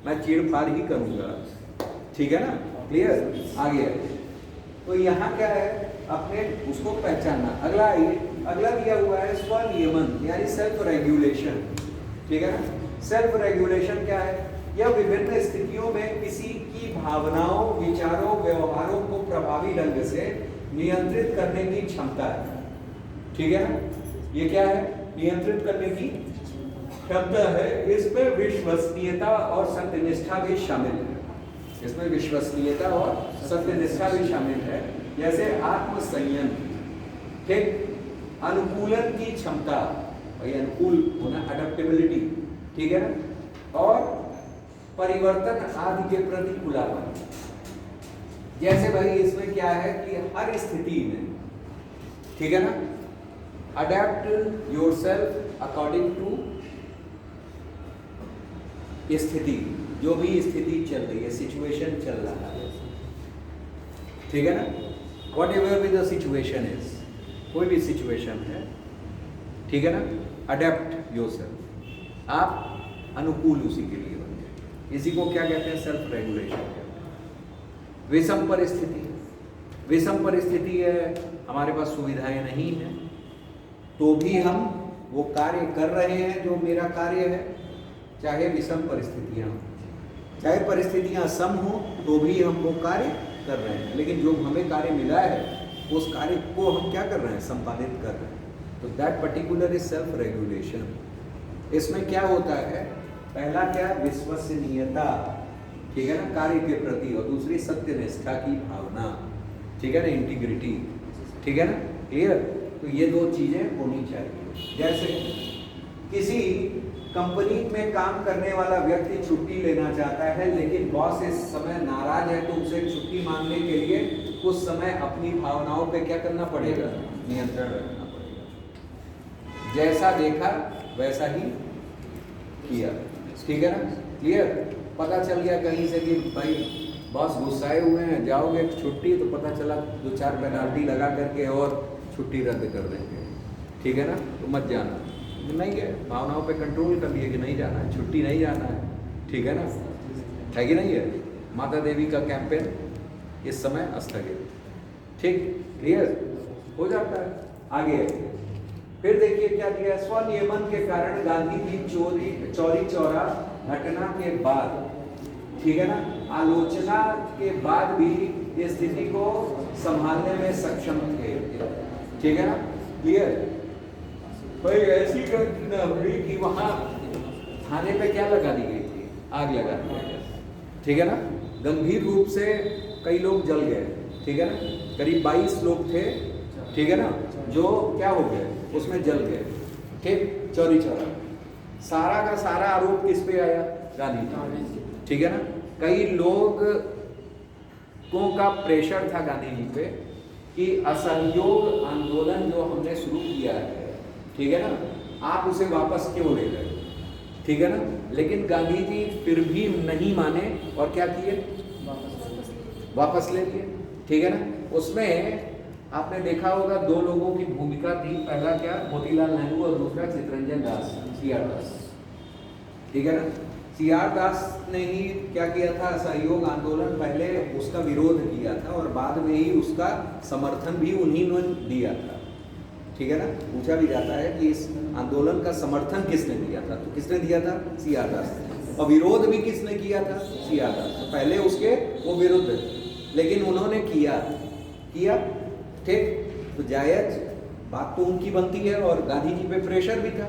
मैं चीड़-फाड़ ही करूंगा, ठीक है ना, क्लियर। आगे तो यहाँ क्या है, अपने उसको पहचानना। अगला आइए, अगला दिया हुआ है स्वनियमन, यानी सेल्फ रेगुलेशन, ठीक है ना। सेल्फ रेगुलेशन क्या है? यह विभिन्न स्थितियों में किसी की भावनाओं, विचारों, व्यवहारों को प्रभावी ढंग से नियंत्रित करने की क्षमता है, ठीक है ना। ये क्या है? नियंत्रित करने की क्षमता है। इसमें विश्वसनीयता और सत्यनिष्ठा भी शामिल है, इसमें विश्वसनीयता और सत्यनिष्ठा भी शामिल है। जैसे आत्मसंयम, ठीक, अनुकूलन की क्षमता, भाई अनुकूल होना, अडेप्टेबिलिटी, ठीक है ना, और परिवर्तन आदि के प्रति खुलापन। जैसे भाई इसमें क्या है कि हर स्थिति में, ठीक है ना, अडेप्ट योरसेल्फ अकॉर्डिंग टू स्थिति, जो भी स्थिति चल रही है, सिचुएशन चल रहा है, ठीक है ना, वॉट एवर भी द सिचुएशन इज, कोई भी सिचुएशन है, ठीक है ना, अडेप्ट योरसेल्फ, आप अनुकूल उसी के लिए बन गए। इसी को क्या कहते हैं? सेल्फ रेगुलेशन कहते हैं। विषम परिस्थिति, विषम परिस्थिति है, हमारे पास सुविधाएं नहीं हैं, तो भी हम वो कार्य कर रहे हैं जो मेरा कार्य है, चाहे विषम परिस्थितियां हों, चाहे परिस्थितियां सम हो, तो भी हम वो कार्य कर रहे हैं। लेकिन जो हमें कार्य मिला है उस कार्य को हम क्या कर रहे हैं? संपादित कर रहे हैं। तो that particular is self regulation. इसमें क्या होता है? पहला क्या? विश्वसनीयता, ठीक है ना, कार्य के प्रति, और दूसरी सत्यनिष्ठा की भावना, ठीक है ना, इंटीग्रिटी, ठीक है ना, क्लियर। तो ये दो चीजें होनी चाहिए। जैसे किसी कंपनी में काम करने वाला व्यक्ति छुट्टी लेना चाहता है, लेकिन बॉस इस समय नाराज है, तो उसे छुट्टी मांगने के लिए कुछ समय अपनी भावनाओं पे क्या करना पड़ेगा? नियंत्रण रखना पड़ेगा। जैसा देखा वैसा ही किया, ठीक है ना, क्लियर। पता चल गया कहीं से कि भाई बॉस गुस्साए हुए हैं, जाओगे छुट्टी तो पता चला 2-4 पेनाल्टी लगा करके और छुट्टी रद्द कर देंगे, ठीक है ना, तो मत जाना। नहीं गए, भावनाओं पे कंट्रोल कर लिए कि नहीं जाना है, छुट्टी नहीं जाना है, ठीक है ना, है कि नहीं है। माता देवी का कैंपेन इस समय स्थगित, ठीक, क्लियर हो जाता है। आगे फिर देखिए क्या दिया, स्वनियमन के कारण गांधी जी चौरी चौरा घटना के बाद, ठीक है ना, आलोचना के बाद भी स्थिति को संभालने में सक्षम थे, ठीक है ना, क्लियर। भाई ऐसी घटना हुई कि वहां थाने पे क्या लगा दी गई थी, आग लगा दी गई, ठीक है ना, गंभीर रूप से कई लोग जल गए, ठीक है ना, करीब 22 लोग थे, ठीक है ना, जो क्या हो गए उसमें जल गए, ठीक, चौरी चौरा। सारा का सारा आरोप किस पे आया, गांधी जी, ठीक है ना। कई लोग का प्रेशर था गांधी जी पे कि असहयोग आंदोलन जो हमने शुरू किया है, ठीक है ना, आप उसे वापस क्यों ले गए, ठीक है ना। लेकिन गांधी जी फिर भी नहीं माने और क्या किए, वापस ले लिए, ठीक है ना। उसमें आपने देखा होगा 2 लोगों की भूमिका थी, पहला क्या, मोतीलाल नेहरू और दूसरा चित्तरंजन दास, CR दास, ठीक है ना। CR दास ने ही क्या किया था, असहयोग आंदोलन, पहले उसका विरोध किया था और बाद में ही उसका समर्थन भी उन्हीं ने दिया था, ठीक है ना। पूछा भी जाता है कि इस आंदोलन का समर्थन किसने दिया था, तो किसने दिया था, CR दास, और विरोध भी किसने किया था, CR दास। तो पहले उसके वो विरुद्ध, लेकिन उन्होंने किया, ठीक, तो जायज बात तो उनकी बनती है। और गांधी जी पे प्रेशर भी था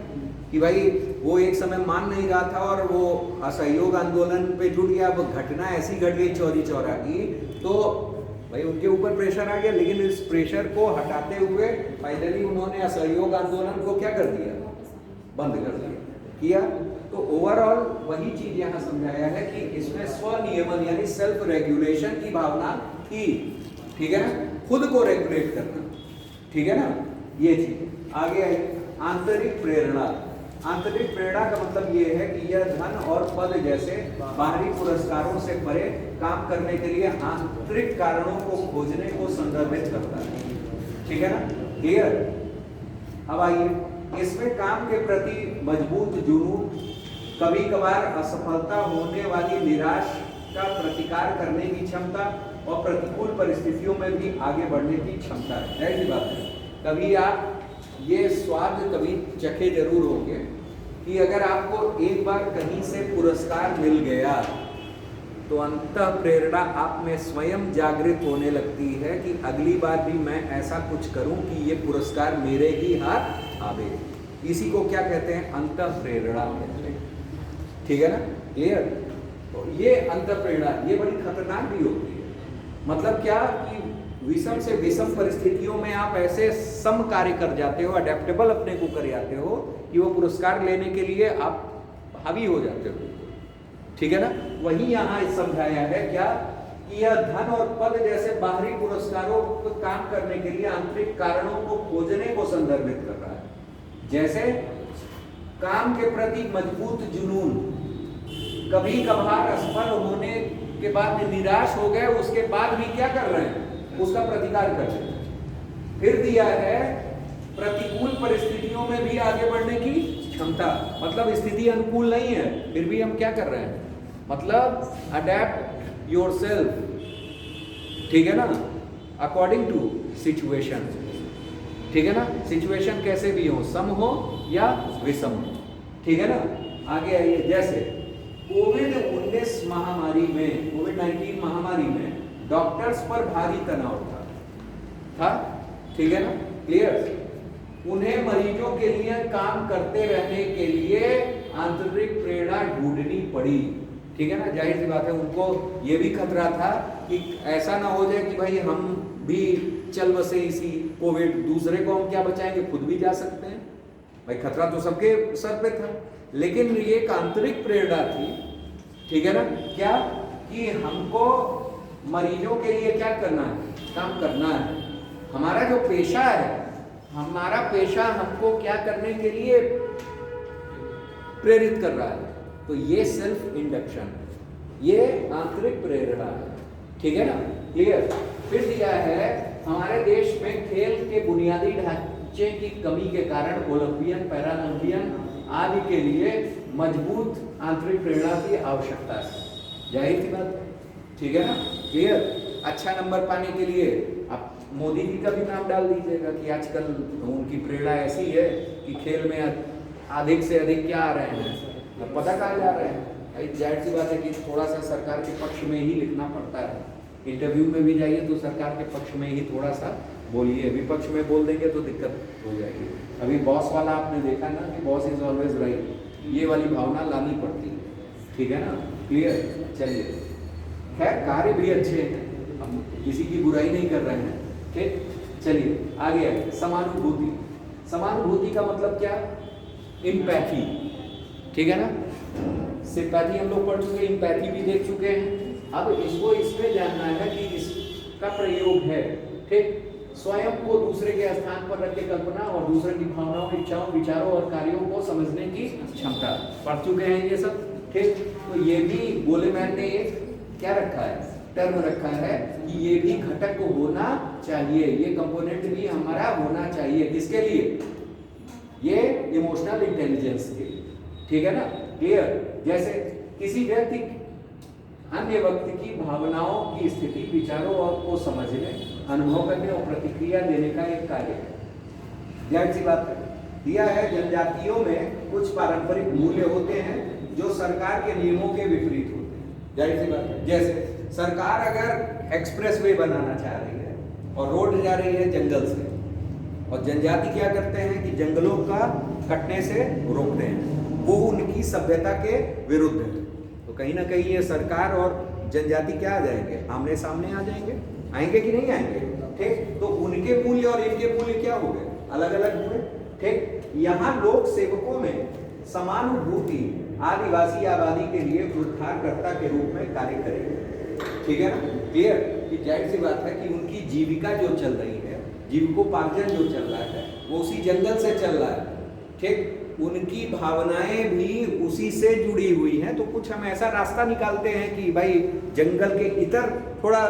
कि भाई वो एक समय मान नहीं रहा था और वो असहयोग आंदोलन पे जुट गया। अब घटना ऐसी घट गई चौरी चौरा की, तो भाई उनके ऊपर प्रेशर आ गया। लेकिन इस प्रेशर को हटाते हुए फाइनली उन्होंने असहयोग आंदोलन को क्या कर दिया, बंद कर दिया। तो ओवरऑल वही चीज यहाँ समझाया है कि इसमें स्वनियमन यानी सेल्फ रेगुलेशन की भावना थी, ठीक है ना, खुद को रेगुलेट करना, ठीक है ना, ये चीज। आगे आई आंतरिक प्रेरणा। आंतरिक प्रेरणा का मतलब ये है कि यह धन और पद जैसे बाहरी पुरस्कारों से परे काम करने के लिए आंतरिक कारणों को खोजने को संदर्भित करता है, ठीक है ना, क्लियर। अब आइए, इसमें काम के प्रति मजबूत जुनून, कभी कभार असफलता होने वाली निराश का प्रतिकार करने की क्षमता और प्रतिकूल परिस्थितियों में भी आगे बढ़ने की क्षमता है। ऐसी बात है, कभी आप ये स्वाद कभी चखे जरूर होंगे कि अगर आपको एक बार कहीं से पुरस्कार मिल गया तो अंतः प्रेरणा आप में स्वयं जागृत होने लगती है कि अगली बार भी मैं ऐसा कुछ करूं कि ये पुरस्कार मेरे ही हाथ आवे। इसी को क्या कहते हैं, अंतः प्रेरणा कहते हैं, ठीक है ना, क्लियर। तो ये अंतः प्रेरणा ये बड़ी खतरनाक भी होती है। मतलब क्या कि विषम से विषम परिस्थितियों में आप ऐसे सम कार्य कर जाते हो, अडेप्टेबल अपने को कर जाते हो कि वो पुरस्कार लेने के लिए आप हावी हो जाते हो, ठीक है ना। वही यहाँ समझाया है क्या कि यह धन और पद जैसे बाहरी पुरस्कारों को काम करने के लिए आंतरिक कारणों को खोजने को संदर्भित कर रहा है। जैसे काम के प्रति मजबूत जुनून, कभी कभार असफल होने के बाद निराश हो गए, उसके बाद भी क्या कर रहे हैं, उसका प्रतिकार कर रहे हैं। फिर दिया है प्रतिकूल परिस्थितियों में भी आगे बढ़ने की क्षमता, मतलब स्थिति अनुकूल नहीं है फिर भी हम क्या कर रहे हैं, मतलब अडेप्ट योरसेल्फ, ठीक है ना, अकॉर्डिंग टू सिचुएशन, ठीक है ना। सिचुएशन कैसे भी हो, सम हो या विषम हो, ठीक है ना। आगे आइए, जैसे कोविड-19 महामारी में, कोविड-19 महामारी में डॉक्टर्स पर भारी तनाव था, ठीक है ना, क्लियर। उन्हें मरीजों के लिए काम करते रहने के लिए आंतरिक प्रेरणा ढूंढनी पड़ी, ठीक है ना। जाहिर सी बात है, उनको ये भी खतरा था कि ऐसा ना हो जाए कि भाई हम भी चल बसे इसी कोविड, दूसरे को हम क्या बचाएंगे, खुद भी जा सकते हैं, भाई खतरा तो सबके सर पे था। लेकिन ये एक आंतरिक प्रेरणा थी, ठीक है ना, क्या कि हमको मरीजों के लिए क्या करना है, काम करना है। हमारा जो पेशा है, हमारा पेशा हमको क्या करने के लिए प्रेरित कर रहा है, तो ये सेल्फ इंडक्शन, ये आंतरिक प्रेरणा है, ठीक है ना, क्लियर। फिर दिया है हमारे देश में खेल के बुनियादी ढांचे की कमी के कारण ओलंपियन, पैरालंपियन आदि के लिए मजबूत आंतरिक प्रेरणा की आवश्यकता है। जाहिर सी बात, ठीक है ना, क्लियर। अच्छा नंबर पाने के लिए आप मोदी जी का भी नाम डाल दीजिएगा कि आजकल उनकी प्रेरणा ऐसी है कि खेल में अधिक से अधिक क्या आ रहे हैं, पदक आ जा रहे हैं। जाहिर सी बात है कि थोड़ा सा सरकार के पक्ष में ही लिखना पड़ता है। इंटरव्यू में भी जाइए तो सरकार के पक्ष में ही थोड़ा सा बोलिए, विपक्ष में बोल देंगे तो दिक्कत हो जाएगी। अभी बॉस वाला आपने देखा ना कि बॉस इज ऑलवेज राइट, ये वाली भावना लानी पड़ती है, ठीक है ना, क्लियर। चलिए, खैर कार्य भी अच्छे हैं, हम किसी की बुराई नहीं कर रहे हैं, ठीक। चलिए आगे आगे, समानुभूति। समानुभूति का मतलब क्या? इम्पैथी, ठीक है ना। सिंपैथी हम लोग पढ़ चुके, इम्पैथी भी देख चुके हैं। अब इसको इसमें जानना है कि इसका प्रयोग है, ठीक, स्वयं को दूसरे के स्थान पर रख के कल्पना और दूसरे की भावनाओं, इच्छाओं, विचारों और कार्यों को समझने की क्षमता, पढ़ चुके हैं ये सब, ठीक। तो ये भी गोलेमैन ने एक क्या रखा है, टर्म रखा है कि ये भी घटक होना चाहिए, ये कंपोनेंट भी हमारा होना चाहिए। किसके लिए? ये इमोशनल इंटेलिजेंस के लिए, ठीक है ना, क्लियर। जैसे किसी व्यक्ति अन्य व्यक्ति की भावनाओं की स्थिति, विचारों और को समझने, अनुभव करने और प्रतिक्रिया देने का एक कार्य है। जाहिर सी बात है, दिया है जनजातियों में कुछ पारंपरिक मूल्य होते हैं जो सरकार के नियमों के विपरीत होते हैं। जाहिर सी बात है, जैसे सरकार अगर एक्सप्रेसवे बनाना चाह रही है और रोड जा रही है जंगल से, और जनजाति क्या करते हैं कि जंगलों का कटने से रोकते हैं, वो उनकी सभ्यता के विरुद्ध है। तो कहीं ना कहीं ये सरकार और जनजाति क्या आ जाएंगे, आमने सामने आ जाएंगे, आएंगे कि नहीं आएंगे, ठीक। तो उनके मूल्य और इनके मूल्य क्या हो गए, अलग अलग हुए, ठीक। यहाँ लोक सेवकों में समानुभूति आदिवासी आबादी के लिए उद्धारकर्ता के रूप में कार्य करेंगे, ठीक है ना, क्लियर। कि जाहिर सी बात है कि उनकी जीविका जो चल रही है, जीविकोपार्जन जो चल रहा है, वो उसी जंगल से चल रहा है, ठीक। उनकी भावनाएं भी उसी से जुड़ी हुई हैं। तो कुछ हम ऐसा रास्ता निकालते हैं कि भाई जंगल के इतर थोड़ा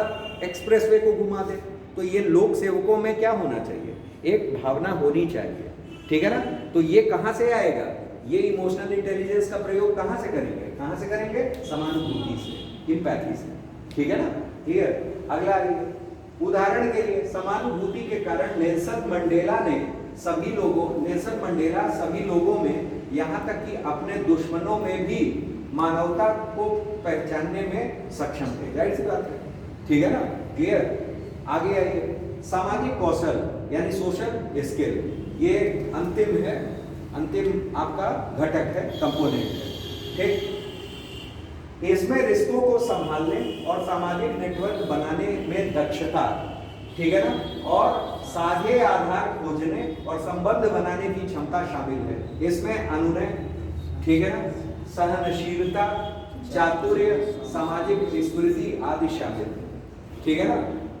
एक्सप्रेसवे को घुमा दे। तो ये लोक सेवकों में क्या होना चाहिए, एक भावना होनी चाहिए, ठीक है ना। तो ये कहाँ से आएगा, ये इमोशनल इंटेलिजेंस का प्रयोग कहाँ से करेंगे, कहाँ से करेंगे, समानुभूति से, इम्पैथी से, ठीक है ना, क्लियर। अगला उदाहरण के लिए, समानुभूति के कारण नेल्सन मंडेला सभी लोगों में, यहाँ तक कि अपने दुश्मनों में भी मानवता को पहचानने में सक्षम थे। जाहिर सी बात है, ठीक है ना, क्लियर। आगे आइए, सामाजिक कौशल यानी सोशल स्किल, ये अंतिम आपका घटक है, कंपोनेंट है, ठीक। इसमें रिश्तों को संभालने और सामाजिक नेटवर्क बनाने में दक्षता, ठीक है ना, और साझे आधार खोजने और संबंध बनाने की क्षमता शामिल है। इसमें अनुनय, ठीक है ना, सहनशीलता, चातुर्य, सामाजिक स्मृति आदि शामिल है, ठीक है ना।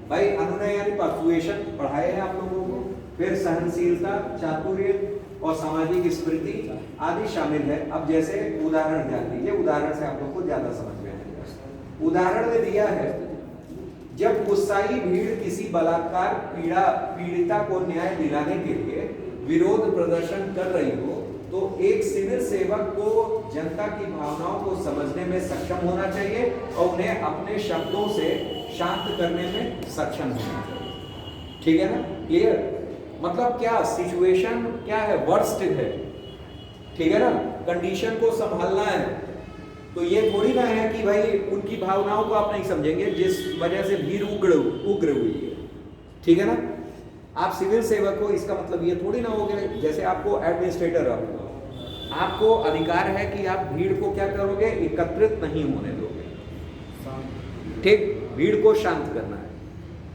भाई अनुनय यानी पर्सुएशन पढ़ाए हैं आप लोगों को, फिर सहनशीलता, चातुर्य और सामाजिक स्मृति आदि शामिल है। अब जैसे उदाहरण ध्यान दीजिए, उदाहरण से आप लोग को ज्यादा समझ में आएगा। उदाहरण में दिया है, जब गुस्साई भीड़ किसी बलात्कार पीड़िता को न्याय दिलाने के लिए विरोध प्रदर्शन कर रही हो, तो एक सिविल सेवक को जनता की भावनाओं को समझने में सक्षम होना चाहिए और उन्हें अपने शब्दों से शांत करने में सक्षम होना चाहिए, ठीक है ना, क्लियर। मतलब क्या सिचुएशन क्या है, वर्स्ट है, ठीक है ना, कंडीशन को संभालना है। तो ये थोड़ी ना है कि भाई उनकी भावनाओं को आप नहीं समझेंगे जिस वजह से भीड़ उग्र हुई है, ठीक है ना। आप सिविल सेवक हो, इसका मतलब ये थोड़ी ना हो गया जैसे आपको एडमिनिस्ट्रेटर आपको अधिकार है कि आप भीड़ को क्या करोगे, एकत्रित नहीं होने दोगे, ठीक। भीड़ को शांत करना है,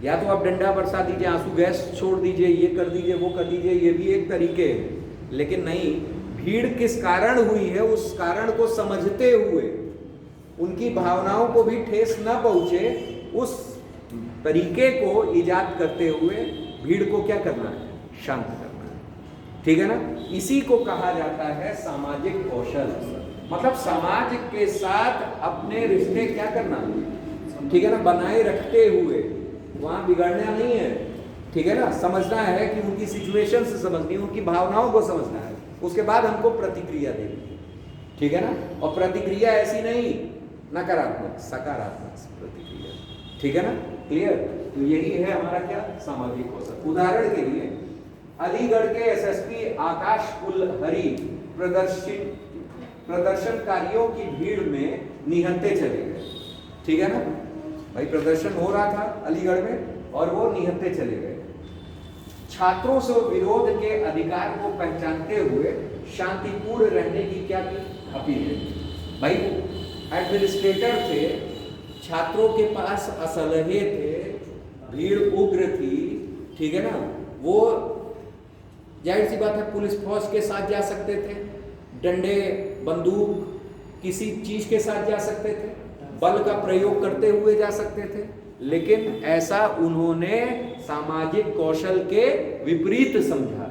या तो आप डंडा बरसा दीजिए, आंसू गैस छोड़ दीजिए, ये कर दीजिए, वो कर दीजिए, ये भी एक तरीके हैं। लेकिन नहीं, भीड़ किस कारण हुई है उस कारण को समझते हुए, उनकी भावनाओं को भी ठेस न पहुंचे, उस तरीके को इजाद करते हुए भीड़ को क्या करना है, शांत करना है, ठीक है ना। इसी को कहा जाता है सामाजिक कौशल, मतलब समाज के साथ अपने रिश्ते क्या करना, ठीक है ना, बनाए रखते हुए, वहां बिगड़ना नहीं है, ठीक है ना, समझना है कि उनकी सिचुएशन से समझनी, उनकी भावनाओं को समझना है, उसके बाद हमको प्रतिक्रिया देनी है, ठीक है ना। और प्रतिक्रिया ऐसी नहीं नकारात्मक, सकारात्मक प्रतिक्रिया, ठीक है ना, क्लियर। तो यही है हमारा क्या, सामाजिक कौशल। उदाहरण के लिए अलीगढ़ के एसएसपी आकाश कुलहरी प्रदर्शनकारियों की भीड़ में निहत्थे चले गए, ठीक है ना, भाई प्रदर्शन हो रहा था अलीगढ़ में और वो निहत्थे चले गए। छात्रों से विरोध के अधिकार को पहचानते हुए शांतिपूर्ण रहने की क्या की अपील है। भाई एडमिनिस्ट्रेटर थे, छात्रों के पास असलहे थे, भीड़ उग्र थी, ठीक है ना, वो जाहिर सी बात है पुलिस फोर्स के साथ जा सकते थे, डंडे बंदूक किसी चीज के साथ जा सकते थे, बल का प्रयोग करते हुए जा सकते थे, लेकिन ऐसा उन्होंने सामाजिक कौशल के विपरीत समझा।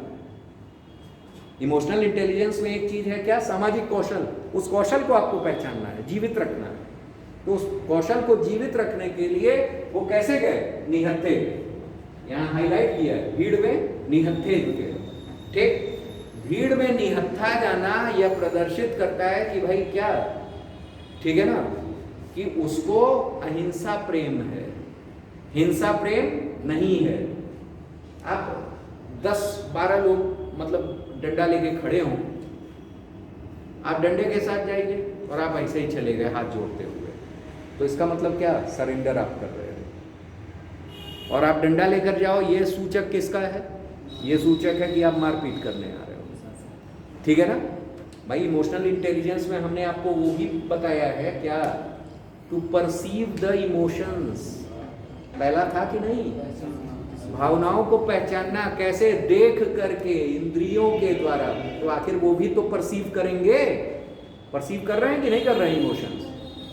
इमोशनल इंटेलिजेंस में एक चीज है क्या, सामाजिक कौशल, उस कौशल को आपको पहचानना है, जीवित रखना है। तो उस कौशल को जीवित रखने के लिए वो कैसे गए, निहत्थे, यहां हाईलाइट किया है, भीड़ में निहत्थे गए, ठीक। भीड़ में निहत्था जाना यह प्रदर्शित करता है कि भाई क्या, ठीक है ना, कि उसको अहिंसा प्रेम है, हिंसा प्रेम नहीं है। आप 10-12 लोग मतलब डंडा लेके खड़े हों, आप डंडे के साथ जाइए और आप ऐसे ही चले गए हाथ जोड़ते हुए, तो इसका मतलब क्या, सरेंडर आप कर रहे हैं। और आप डंडा लेकर जाओ, ये सूचक किसका है, ये सूचक है कि आप मारपीट करने आ रहे हो, ठीक है ना। भाई इमोशनल इंटेलिजेंस में हमने आपको वो भी बताया है क्या, टू परसीव द इमोशंस, पहला था कि नहीं, भावनाओं को पहचानना कैसे, देख करके इंद्रियों के द्वारा, तो आखिर वो भी तो परसीव करेंगे, परसीव कर रहे हैं कि नहीं कर रहे हैं, इमोशंस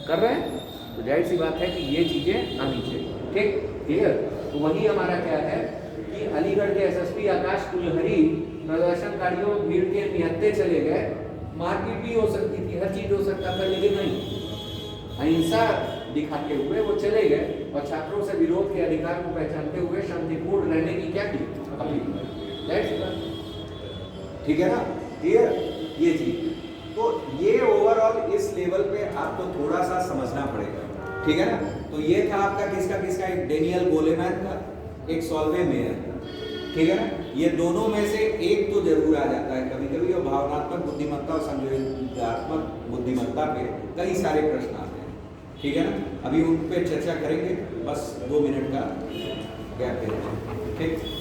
कर रहे हैं, तो जाहिर सी बात है कि ये चीजें आनी चाहिए, ठीक, क्लियर। तो वही हमारा क्या है कि अलीगढ़ के एसएसपी आकाश कुलहरी प्रदर्शनकारियों भीड़ के निहत्थे चले गए, मारपीट भी हो सकती थी, हर चीज हो सकता था, लेकिन नहीं, अहिंसा दिखाते हुए वो चले गए और छात्रों से विरोध के अधिकार को पहचानते हुए शांतिपूर्ण रहने की क्या की अपील, ठीक है ना, क्लियर, ये चीज। तो ये ओवरऑल इस लेवल पे आपको थोड़ा सा समझना पड़ेगा, ठीक है ना। तो ये था आपका किसका, एक डेनियल गोलेमैन का, एक सॉल्वे मेयर का, ठीक है ना। ये दोनों में से एक तो जरूर आ जाता है कभी कभी, और भावनात्मक बुद्धिमत्ता और संवेदनात्मक बुद्धिमत्ता पे कई सारे प्रश्न आते हैं, ठीक है ना। अभी उन पे चर्चा करेंगे, बस 2 मिनट का गैप देते हैं, ठीक।